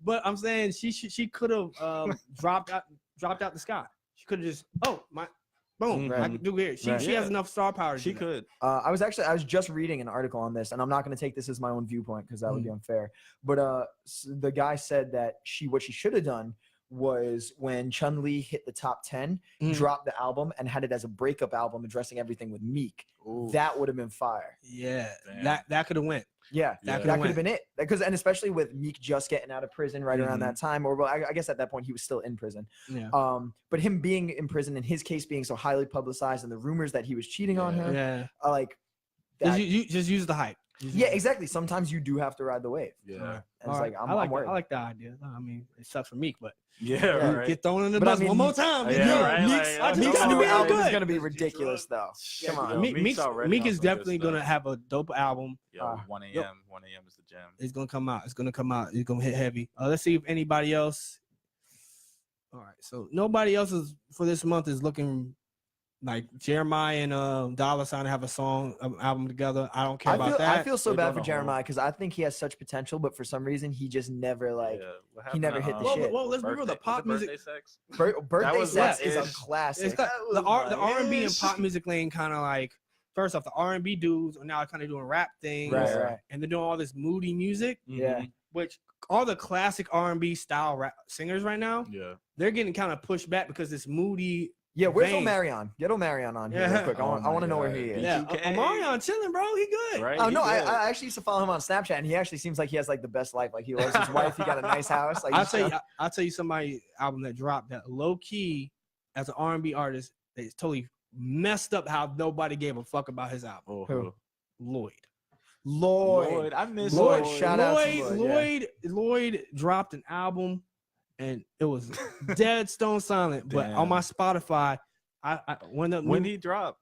But I'm saying she could have dropped out the sky. She could have just boom. Right. I can do here. She has enough star power. She could. I was just reading an article on this, and I'm not going to take this as my own viewpoint because that would be unfair. But the guy said that what she should have done was when Chun-Li hit the top 10, dropped the album and had it as a breakup album addressing everything with Meek. Ooh. That would have been fire. Yeah, that could have went. Yeah, that could have been it. And especially with Meek just getting out of prison right around that time, or I guess at that point he was still in prison. Yeah. But him being in prison and his case being so highly publicized and the rumors that he was cheating on her, like that. Just use the hype. Yeah, exactly. Sometimes you do have to ride the wave. Yeah. And it's like I'm worried. I like the idea. I mean, it sucks for Meek, but right. Get thrown in the bus one more time. Meek's new album is gonna be ridiculous, though. Come on, Meek is definitely gonna have a dope album. 1 a.m. 1 a.m. is the jam. It's gonna come out. It's gonna hit heavy. Let's see if anybody else. All right, so nobody else is for this month is looking like Jeremiah and Dollar Sign have an album together. I don't care about that. I feel so bad for Jeremiah because I think he has such potential, but for some reason he just never he never hit the shit. Well, let's be real. The pop music. Birthday Sex is a classic. The R&B and pop music lane kind of like. First off, the R&B dudes are now kind of doing rap things, right. And they're doing all this moody music. Yeah. Which all the classic R&B style rap singers right now, they're getting kind of pushed back because this moody. Yeah, where's Omarion? Get Omarion on here real quick. I want to know where he is. Yeah, Omarion chilling, bro. He good. Right? Oh no, I actually used to follow him on Snapchat, and he actually seems like he has like the best life. Like he loves his wife. He got a nice house. Like I'll tell you somebody album that dropped that low key as an R&B artist. They totally messed up how nobody gave a fuck about his album. Who? Lloyd. I miss Lloyd. Shout out to Lloyd. Lloyd dropped an album, and it was dead stone silent. But on my Spotify, when he dropped,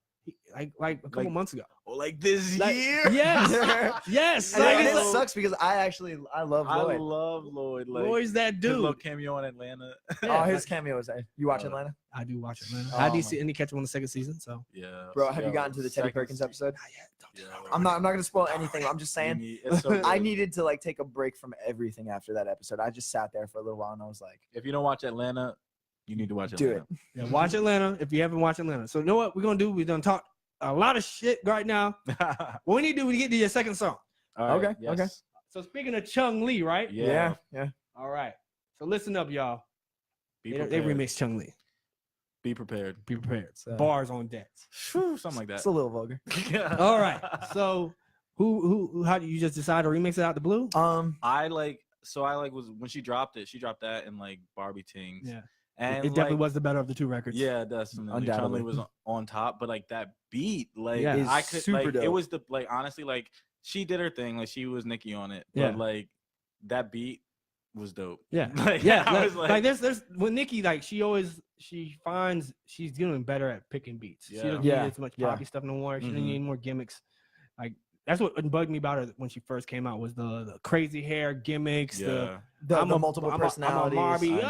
like a couple months ago. Oh, like this year? Yes. And it sucks because I love Lloyd. I love Lloyd. Like, Lloyd's that dude. His little cameo in Atlanta. His cameo is there. You watch Atlanta? I do watch Atlanta. I did see any catch him on the second season. So bro, have you gotten to the Teddy Perkins episode? Not yet. I'm not gonna spoil anything. I'm just saying I needed to like take a break from everything after that episode. I just sat there for a little while and I was like, if you don't watch Atlanta, you need to watch Atlanta. Do it. Yeah, watch Atlanta if you haven't watched Atlanta. So you know what we're gonna do? We're gonna talk a lot of shit right now. What we need to do is get to your second song. Okay. So speaking of Chung-Li, right? Yeah. All right. So listen up, y'all. They prepared. remixed Chung-Li. Be prepared. Be prepared. Bars on deck. Something like that. It's a little vulgar. All right. So how do you just decide to remix it out the blue? I was when she dropped that in like Barbie Tings. Yeah. And it definitely was the better of the two records. Yeah, definitely. Chung-Li was on top, but like that beat, like I could super like dope. it was the like honestly like she did her thing, like she was Nicki on it, Yeah. but like that beat was dope. Yeah. Like, Yeah. I was like there's with Nicki, like she finds she's getting better at picking beats. She doesn't need as much poppy stuff no more. She doesn't need more gimmicks. Like that's what bugged me about her when she first came out was the crazy hair gimmicks, the multiple personalities. I'm a Barbie.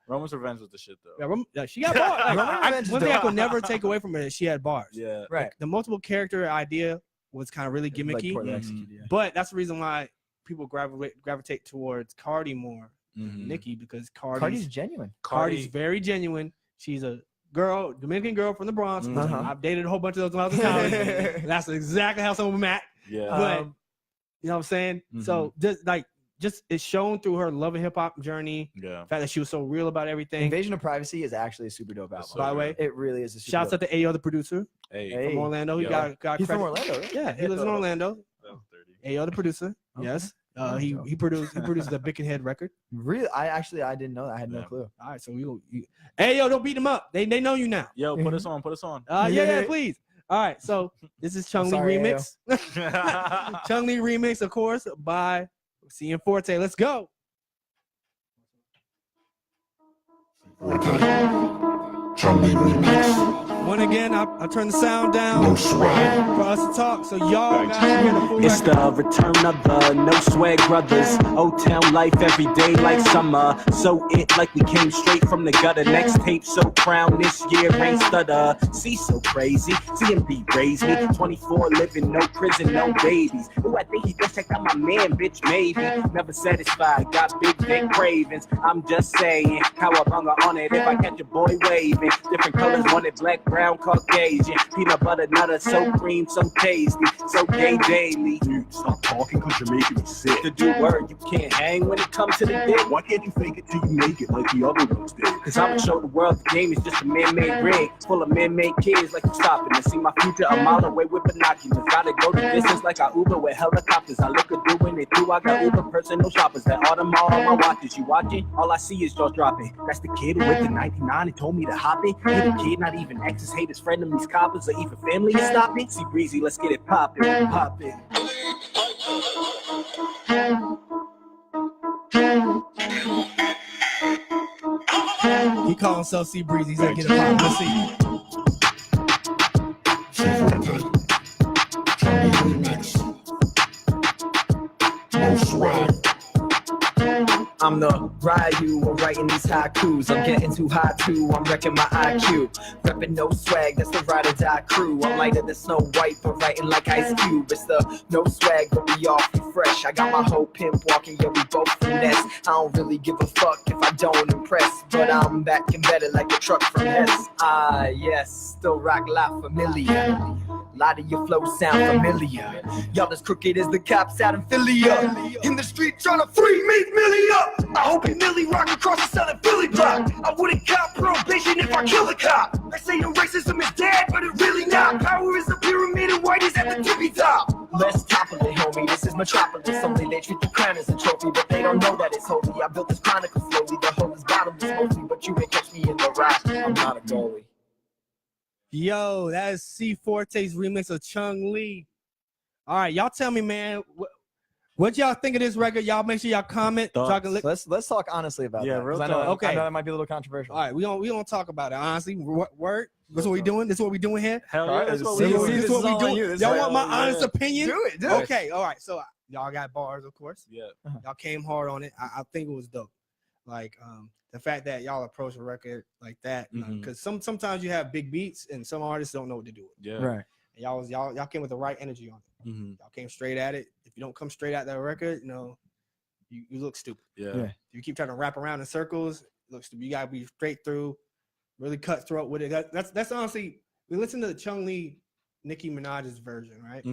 Roman's Revenge was the shit though. Yeah, she got bars. Revenge is one thing I dope. could never take away from her is she had bars. Yeah. Right. Like, the multiple character idea was kind of really gimmicky, Like, executed, but that's the reason why people gravitate towards Cardi more than Nicki because Cardi's genuine. Cardi's very genuine. She's a girl, Dominican girl from the Bronx. I've dated a whole bunch of those when I was in college. That's exactly how some of them act. Yeah. But you know what I'm saying? So just it's shown through her love and hip hop journey. Yeah. The fact that she was so real about everything. Invasion of Privacy is actually a super dope album. By the way, it really is a super shouts out to Ayo, the producer Hey. from Orlando. He got He's credit. from Orlando, right? Yeah, he lives in Orlando. That was 30. Ayo, the producer. Okay. Yes. He produced the Bickenhead record. Really? I didn't know that. I had no clue. All right, so Ayo, don't beat him up. They know you now. Yo, put us on. Yeah, please. All right, so this is Chung-Li remix. Chung-Li remix, of course, by C and Forte. Let's go. Chung-Li remix. Once again, I turn the sound down for us to talk. So y'all guys hear the full It's record. the return of the No Swag Brothers. Old Town life every day like summer. So it like we came straight from the gutter. Next tape so crown this year ain't stutter. See so crazy. CMB raised me. 24 living, no prison, no babies. Ooh, I think he just checked out my man, bitch, maybe. Never satisfied, got big cravings. I'm just saying, cowabunga on it if I catch a boy waving. Different colors, wanted black, brown, Caucasian. Peanut butter, nutter, so cream, so tasty. So gay daily. Dude, stop talking because you're making me sick. The do word, you can't hang when it comes to the dick. Why can't you fake it till you make it like the other ones did? Cause I'ma show the world the game is just a man-made rig full of man-made kids like you stopping to see my future a mile away with binoculars. Gotta go the distance like I Uber with helicopters. I look at doing it through. I got Uber personal shoppers that Audemars on my watches. You watching? All I see is jaws dropping. That's the kid with the 99 and told me to hop it. He the kid, not even exes, haters, friend of these coppers, or even family is stopping. See Breezy, let's get it poppin', poppin'. He called himself C Breezy. He said, get a pop. Let's see. I'm the Ryu, I'm writing these haikus. I'm getting too high too, I'm wrecking my IQ. Reppin' no swag, that's the ride or die crew. I'm lighter than Snow White, but writing like Ice Cube. It's the no swag, but we awfully fresh. I got my whole pimp walking, yeah, we both finesse. I don't really give a fuck if I don't impress, but I'm back and better like the truck from Hess. Ah, yes, still rock la familiar. Lot of your flow sound familiar. Y'all as crooked as the cops out in Philly. In the street trying to free me, Millie up. I hope you Millie rock across the southern Philly block. I wouldn't cop probation if I kill a cop. They say the racism is dead, but it really not. Power is a pyramid and white is at the tippy top. Less top of it, homie. This is Metropolis. Only they treat the crown as a trophy, but they don't know that it's holy. I built this chronicle slowly. The whole is bottomless mostly, but you ain't catch me in the rap. I'm not a goalie. Yo, that is C Forte's remix of Chung Lee. All right, y'all tell me, man, what y'all think of this record? Y'all make sure y'all comment. Let's talk honestly about Yeah, that. real 'Cause I know, talk. Okay. I know that might be a little controversial. All right, we don't talk about it. Honestly, word. That's what we doing. This is what we doing here. Hell All yeah, right, that's what see, we see, doing. this This is what is we all on doing. you. This is Y'all all want my on honest you. opinion? Do it. Okay, all right. So y'all got bars, of course. Yeah. Y'all came hard on it. I think it was dope. Like the fact that y'all approach a record like that, because sometimes you have big beats and some artists don't know what to do with it. Yeah. Right. And y'all came with the right energy on it. Y'all came straight at it. If you don't come straight at that record, you look stupid. Yeah. Yeah. If you keep trying to wrap around in circles, it looks stupid. You gotta be straight through, really cutthroat with it. That's honestly, we listen to the Chung Lee, Nicki Minaj's version, right?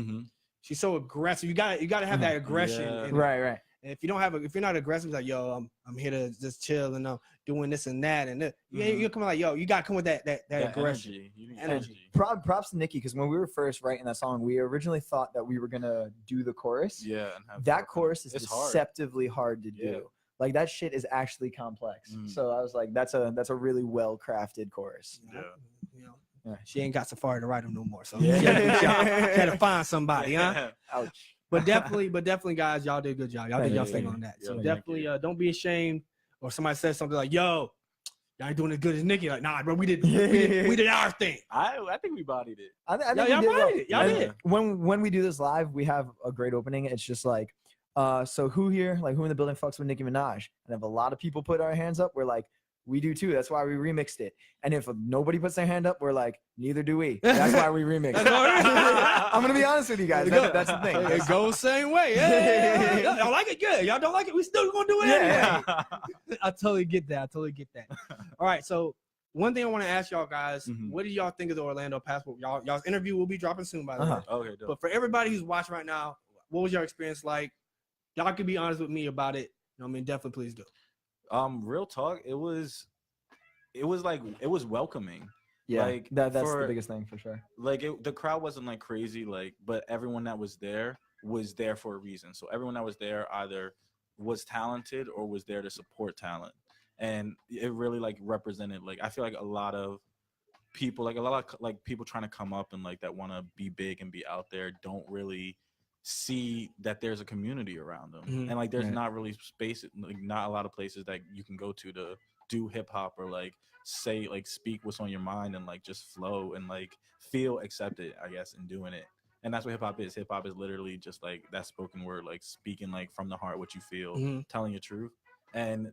She's so aggressive. You gotta have that aggression. Yeah. in it. Right. And if you're not aggressive, like yo, I'm here to just chill and I'm doing this and that and you're coming like yo, you gotta come with that aggression. Energy. You need Energy. Props to Nicki, because when we were first writing that song, we originally thought that we were gonna do the chorus. Yeah. And have That chorus is It's hard. deceptively hard to do. Yeah. Like that shit is actually complex. So I was like, that's a really well crafted chorus. Yeah. Yeah. She ain't got Safari to write them no more. So Yeah. she had to find somebody, huh? Ouch. But definitely, guys, y'all did a good job. Y'all did y'all Thank thing you. on that. So Yeah, definitely, don't be ashamed. Or somebody says something like, "Yo, y'all ain't doing as good as Nicki." Like, nah, bro, we did our thing. I think we bodied it. I think Y'all we did well. bodied it. Y'all And did. When we do this live, we have a great opening. It's just like, so who here, like who in the building fucks with Nicki Minaj? And if a lot of people put our hands up, we're like, we do too. That's why we remixed it. And if nobody puts their hand up, we're like, neither do we. That's why we remixed it. I'm gonna be honest with you guys. That's the thing. It goes same way. Yeah. Y'all like it? Good. Y'all don't like it? We still gonna do it anyway. I totally get that. All right. So one thing I want to ask y'all guys, what do y'all think of the Orlando Passport? Y'all's interview will be dropping soon, by the way. Okay, dope. But for everybody who's watching right now, what was your experience like? Y'all can be honest with me about it. Definitely please do. Real talk, it was welcoming. Yeah, Like, that's for- the biggest thing for sure. Like the crowd wasn't like crazy, like, but everyone that was there for a reason. So everyone that was there either was talented or was there to support talent, and it really like represented, like, I feel like a lot of people, like people trying to come up and like that want to be big and be out there don't really see that there's a community around them, and like there's not really space, like not a lot of places that you can go to do hip hop or like say like speak what's on your mind and like just flow and like feel accepted, I guess, in doing it. And that's what hip hop is. Hip hop is literally just like that spoken word, like speaking like from the heart what you feel, telling your truth. And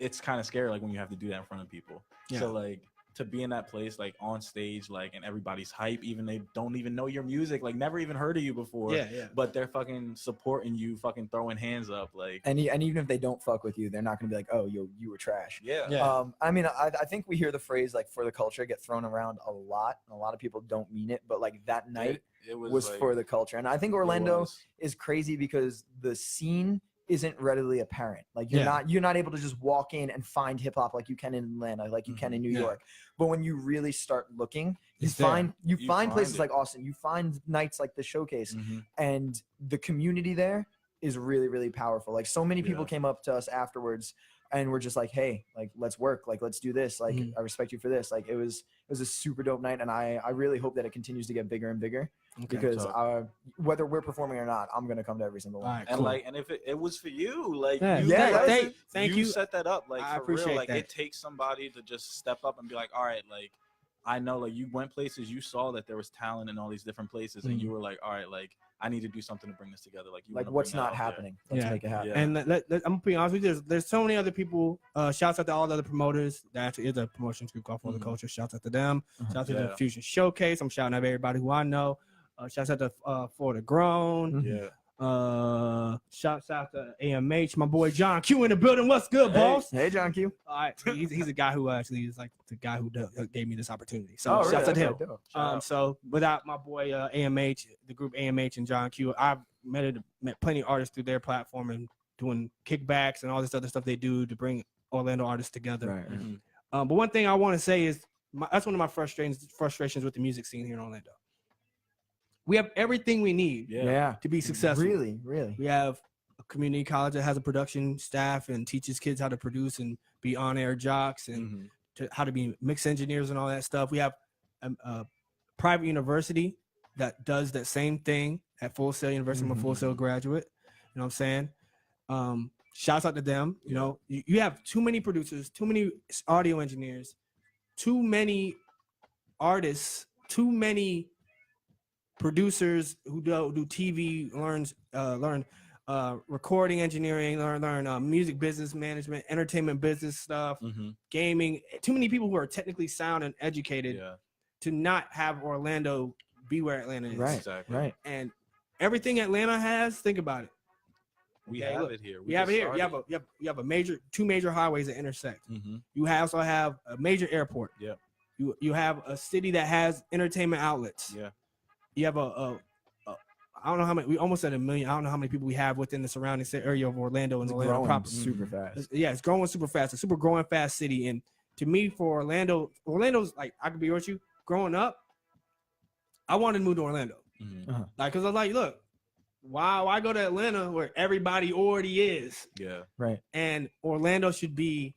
it's kind of scary like when you have to do that in front of people. So like to be in that place like on stage like and everybody's hype, even they don't even know your music, like never even heard of you before, but they're fucking supporting you, fucking throwing hands up, like and even if they don't fuck with you, they're not gonna be like, oh, you were trash. I mean, I think we hear the phrase like for the culture get thrown around a lot, and a lot of people don't mean it, but like that night it was like, for the culture. And I think Orlando is crazy because the scene isn't readily apparent. Like you're not able to just walk in and find hip hop like you can in Atlanta, like you can in New York. But when you really start looking, you find places like Austin, you find nights like the Showcase, and the community there is really, really powerful. Like so many people came up to us afterwards and were just like, hey, like let's work, like let's do this, like I respect you for this. Like it was a super dope night, and I really hope that it continues to get bigger and bigger. Because whether we're performing or not, I'm gonna come to every single one. Right, and cool. like, and if it was for you, like, thank you. Set that up, like, I for real. appreciate Like, that. it takes somebody to just step up and be like, all right, like, I know, like, you went places, you saw that there was talent in all these different places, and you were like, all right, like, I need to do something to bring this together. Like, you like what's not happening? Let's make it happen. And I'm gonna be honest with you. There's so many other people. Shouts out to all the other promoters. That actually is a promotions group called For the Culture. Shouts out to them. Shouts out to the Fusion Showcase. I'm shouting out everybody who I know. Shouts out to Forte Grown. Shouts out to AMH, my boy John Q in the building. What's good, boss? Hey, John Q. All right, he's a guy who actually is like the guy who gave me this opportunity. So shouts out to him. So without my boy AMH, the group AMH and John Q, I've met plenty of artists through their platform and doing kickbacks and all this other stuff they do to bring Orlando artists together. Right. But one thing I want to say is that's one of my frustrations with the music scene here in Orlando. We have everything we need to be successful. Really. We have a community college that has a production staff and teaches kids how to produce and be on-air jocks and how to be mix engineers and all that stuff. We have a private university that does that same thing at Full Sail University. I'm a Full Sail graduate. You know what I'm saying? Shouts out to them. You know, you have too many producers, too many audio engineers, too many artists, too many producers who do TV, learn recording engineering, learn music business management, entertainment business stuff, gaming. Too many people who are technically sound and educated to not have Orlando be where Atlanta is. Right, exactly. Right. And everything Atlanta has, think about it. We have it here. We have it here. You have two major highways that intersect. You also have a major airport. You have a city that has entertainment outlets. You have I don't know how many. We almost at 1 million. I don't know how many people we have within the surrounding area of Orlando and Orlando proper. Super fast. It's growing super fast. It's a super growing fast city. And to me, for Orlando's like, I could be with you. Growing up, I wanted to move to Orlando. Like, cause I was like, look, why go to Atlanta where everybody already is? Right. And Orlando should be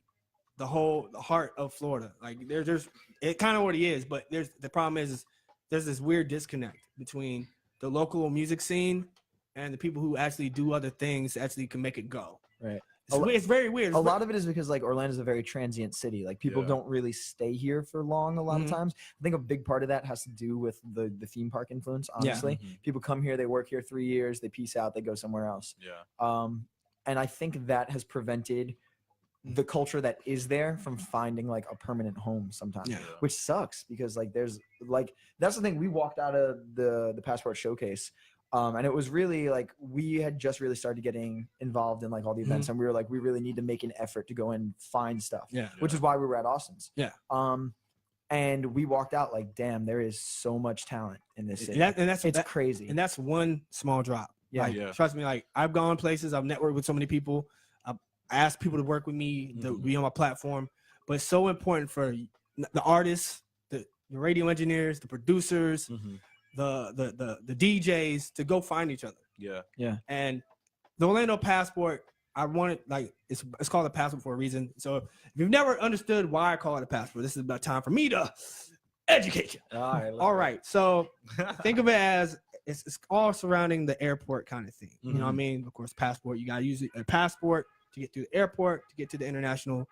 the heart of Florida. Like, it kind of already is, but the problem is there's this weird disconnect between the local music scene and the people who actually do other things that actually can make it go. Right. It's very weird. A lot of it is because like Orlando's a very transient city. Like people don't really stay here for long a lot of times. I think a big part of that has to do with the theme park influence, honestly. People come here, they work here 3 years, they peace out, they go somewhere else. And I think that has prevented the culture that is there from finding like a permanent home sometimes, which sucks because like there's like, that's the thing. We walked out of the Passport Showcase and it was really like, we had just really started getting involved in like all the events and we were like, we really need to make an effort to go and find stuff, which is why we were at Austin's. And we walked out like, damn, there is so much talent in this city. It's crazy. And that's one small drop. Trust me, like I've gone places, I've networked with so many people. I ask people to work with me, to be on my platform, but it's so important for the artists, the radio engineers, the producers, the DJs to go find each other. And the Orlando Passport, I wanted, like, it's called a passport for a reason. So if you've never understood why I call it a passport, this is about time for me to educate you. All right. So think of it as it's all surrounding the airport kind of thing. You know what I mean? Of course, passport, you got to use a passport to get through the airport, to get to the international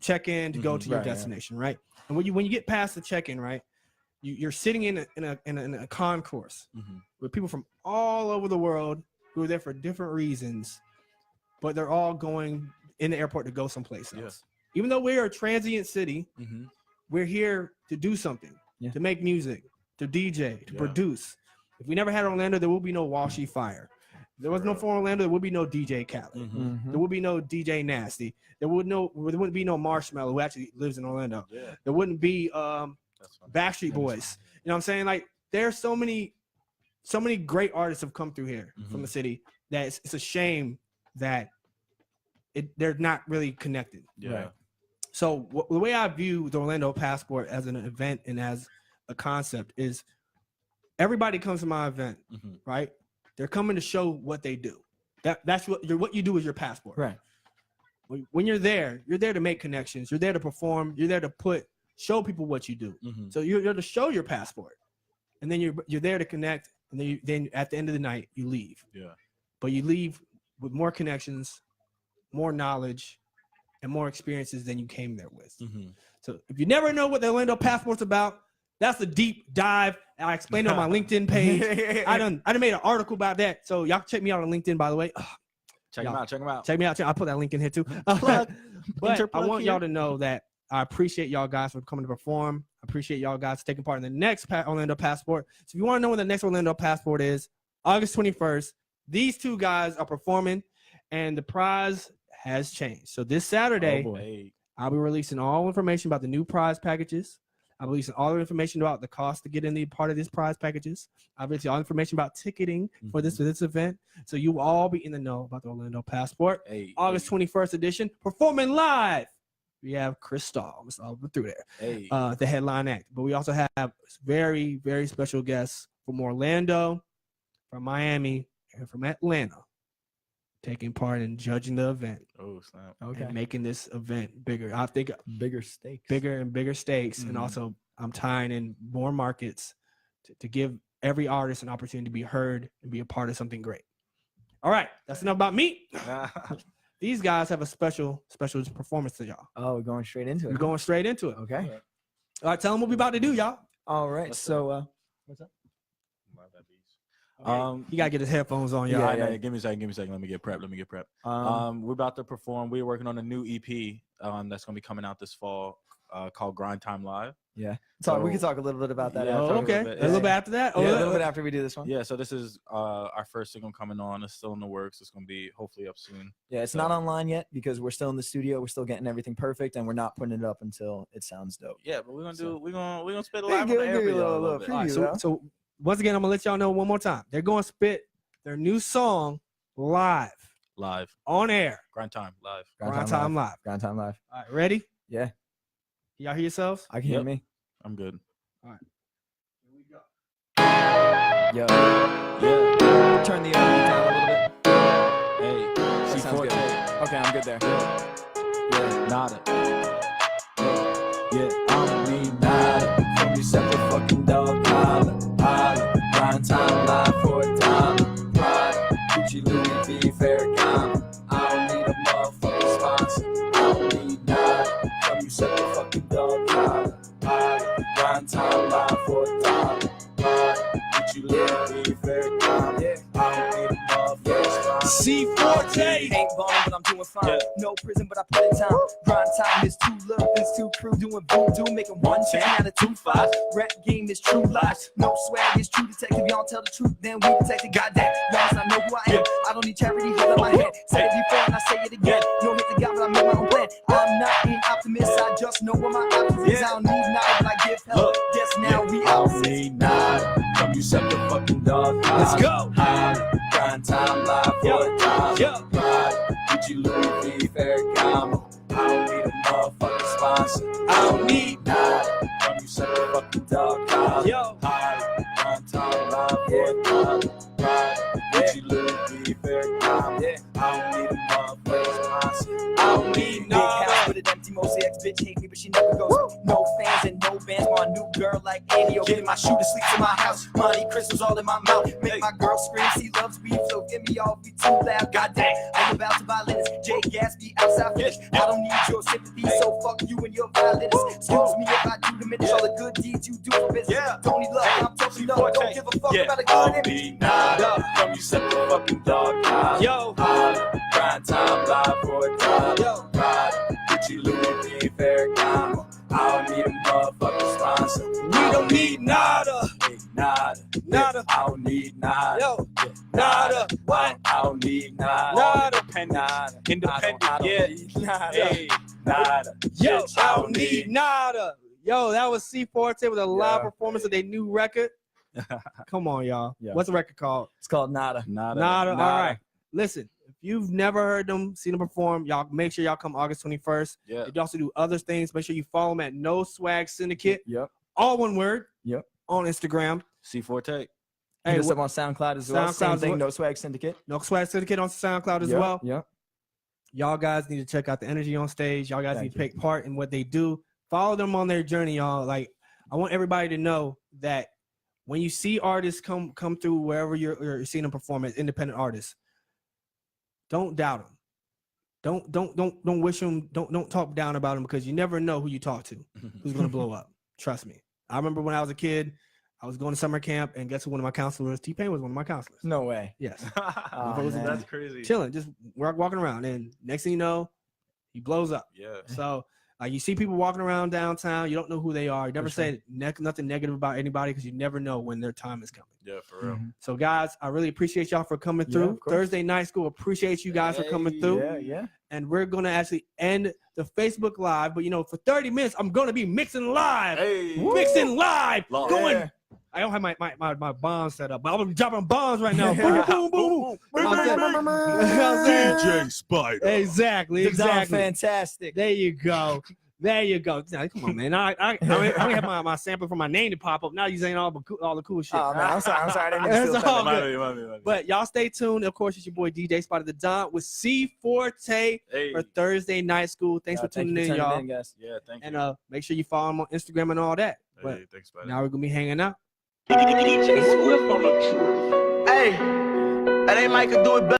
check in to go to your Right, destination, right? And when you get past the check-in, right, you're sitting in a concourse with people from all over the world who are there for different reasons, but they're all going in the airport to go someplace else. Even though we're a transient city, we're here to do something, to make music, to DJ, to produce. If we never had Orlando, there would be no Walshy Fire. There was no for Orlando, there would be no DJ Khaled. There would be no DJ Nasty. There wouldn't be no Marshmello, who actually lives in Orlando. There wouldn't be Backstreet Boys. You know what I'm saying? Like, there's so many great artists have come through here from the city that it's a shame that they're not really connected. Right. So the way I view the Orlando Passport as an event and as a concept is everybody comes to my event, right? They're coming to show what they do. That's what you do is your passport. Right. When you're there to make connections. You're there to perform. You're there to show people what you do. So you're there to show your passport, and then you're there to connect. And then at the end of the night, you leave. Yeah. But you leave with more connections, more knowledge, and more experiences than you came there with. So if you never know what the Orlando Passport's about, that's a deep dive. I explained it on my LinkedIn page. I done made an article about that. So y'all check me out on LinkedIn, by the way. Check them out. Check me out. I'll put that link in here too. But I want y'all to know that I appreciate y'all guys for coming to perform. I appreciate y'all guys taking part in the next Orlando Passport. So if you want to know when the next Orlando Passport is, August 21st, these two guys are performing, and the prize has changed. So this Saturday, I'll be releasing all information about the new prize packages. I'll be releasing all the information about the cost to get in the part of these prize packages. I'll be releasing all information about ticketing for this event. So you will all be in the know about the Orlando Passport. August 21st edition, performing live. We have Chris Stahl. I'll go through there. The headline act. But we also have very, very special guests from Orlando, from Miami, and from Atlanta taking part in judging the event. Oh, snap. Okay. And making this event bigger. I think bigger and bigger stakes. And also I'm tying in more markets to give every artist an opportunity to be heard and be a part of something great. All right. That's enough about me. These guys have a special performance to y'all. Oh, we're going straight into it. We're going straight into it. Okay. All right. Tell them what we about to do, y'all. All right. What's up? He gotta get his headphones on, y'all. Yeah. Give me a second. Let me get prepped. We're about to perform. We're working on a new EP that's gonna be coming out this fall called Grind Time Live. Yeah. We can talk a little bit about that. Okay. A little bit after that. A little bit after we do this one. Yeah. So this is our first single coming on. It's still in the works. It's gonna be hopefully up soon. Yeah. It's not online yet because we're still in the studio. We're still getting everything perfect, and we're not putting it up until it sounds dope. Yeah, but we're gonna spit a live on the air for y'all a little bit. Right, so once again, I'm gonna let y'all know one more time. They're gonna spit their new song live on air. Grind Time Live. Grind Time Live. All right, ready? Yeah. Y'all hear yourselves? I can hear me. I'm good. All right. Here we go. Yo. Yeah. Turn the beat down a little bit. Hey. That sounds good. Okay, I'm good there. Yeah. Nada. Yeah, I don't need nada from you separate fucking dog. Holla. Grind Time Live for a dollar. Prada, Gucci, Louis V, Farrakhan. I don't need a motherfucking sponsor. I don't need nada from you separate fucking dog. Holla. Grind Time Live for a dollar. Prada, Gucci, Louis V, Farrakhan. Yeah, I don't need a motherfucking sponsor. Forte. Ain't ballin', but I'm doing fine. Yeah. No prison, but I put in time. Grind time is too little, it's too crew doing voodoo, making 1 chain out of 2 5. Rap game is true lies. No swag is true detective. Y'all tell the truth, then we detective. Goddamn, y'all not know who I am. I don't need charity, hold up my hand. Said it before and I say it again. You don't hit the guy, but I make my own plan. I'm not an optimist, I just know what my options is. I don't need nada, but I give help. Guess now we all need nada from you separate fucking dog. Let's go. Grind Time Live for a dollar. Gucci, Louis V, Farrakhan. I don't need a motherfucking sponsor. I don't need nada from you separate fucking dog. Grind Time Live for a dollar. Gucci, Louis V, Farrakhan. I don't need a motherfucking sponsor. I don't need nada. With an empty mosaic, bitch hate me, but she never goes. No fans and no bands, my new girl like Annie. Getting my shoe to sleep in my house. Money, crystals all in my mouth. Make my girl scream. She loves weed, so get me off. We too loud. Goddamn, I'm about to violinist. Jay Gatsby outside finish. I don't need your sympathy, so fuck you and your violinist. Excuse me if I do diminish all the good deeds you do for business. Don't need love, I'm talking love. Don't give a fuck about a good image. From you simple fucking dog. Yo, grind time live for a time. yo, Get you Louis V. Ferragamo. I don't need a motherfucking sponsor. we don't need nada. Nada. Nada. I don't need nada. Yo, nada. What? I don't need nada. Nada. Independent. Nada. Hey, nada. Yo, Bitch, I don't need nada. Yo, that was C Forte with a live performance of their new record. Come on, y'all. Yeah. What's the record called? It's called Nada. Nada. All right. Listen, if you've never heard them, seen them perform, y'all make sure y'all come August 21st. Yeah. They also do other things. Make sure you follow them at No Swag Syndicate. Yep. All one word. Yep. On Instagram. C Forte. Hit Hey, us up on SoundCloud as well. Same SoundCloud's thing, what- No Swag Syndicate. No Swag Syndicate on SoundCloud as Yep, well. Yep. Y'all guys need to check out the energy on stage. Y'all guys Thank need to take part in what they do. Follow them on their journey, y'all. Like, I want everybody to know that when you see artists come through wherever you're seeing them perform as independent artists, don't doubt them. Don't wish them. Don't talk down about them, because you never know who you talk to, who's gonna blow up. Trust me. I remember when I was a kid, I was going to summer camp, and guess who one of my counselors? T-Pain was one of my counselors. No way. Yes. Oh, man. That's crazy. Chilling, just walking around, and next thing you know, he blows up. Yeah. So you see people walking around downtown, you don't know who they are. You never For sure. say nothing negative about anybody, because you never know when their time is coming. Yeah, for real. So guys, I really appreciate y'all for coming Yeah, through. of course. Thursday Night School, appreciate you guys for coming through. Yeah, yeah. And we're gonna actually end the Facebook Live, but for 30 minutes, I'm gonna be mixing live. Hey. Mixing live. Long. Going. Yeah. I don't have my bombs set up, but I'm gonna be dropping bombs right now. Boom, boom, boom, boom. You know what I'm saying? DJ Spyda. Exactly, The Don exactly. Fantastic. There you go. There you go. Now, come on, man. I only have my sample for my name to pop up. Now you saying all the cool shit. Oh, man, I'm sorry. I didn't mean to It's steal all that. good. My bad. But y'all stay tuned. Of course, it's your boy DJ Spyda the Don with C Forte Hey. for Thursday Night School. Thanks for Thank you tuning in, y'all. guys. Yeah, thank you. And make sure you follow him on Instagram and all that. But Hey, thanks, buddy. now we're gonna be hanging out. Hey, that ain't Mike could do it better.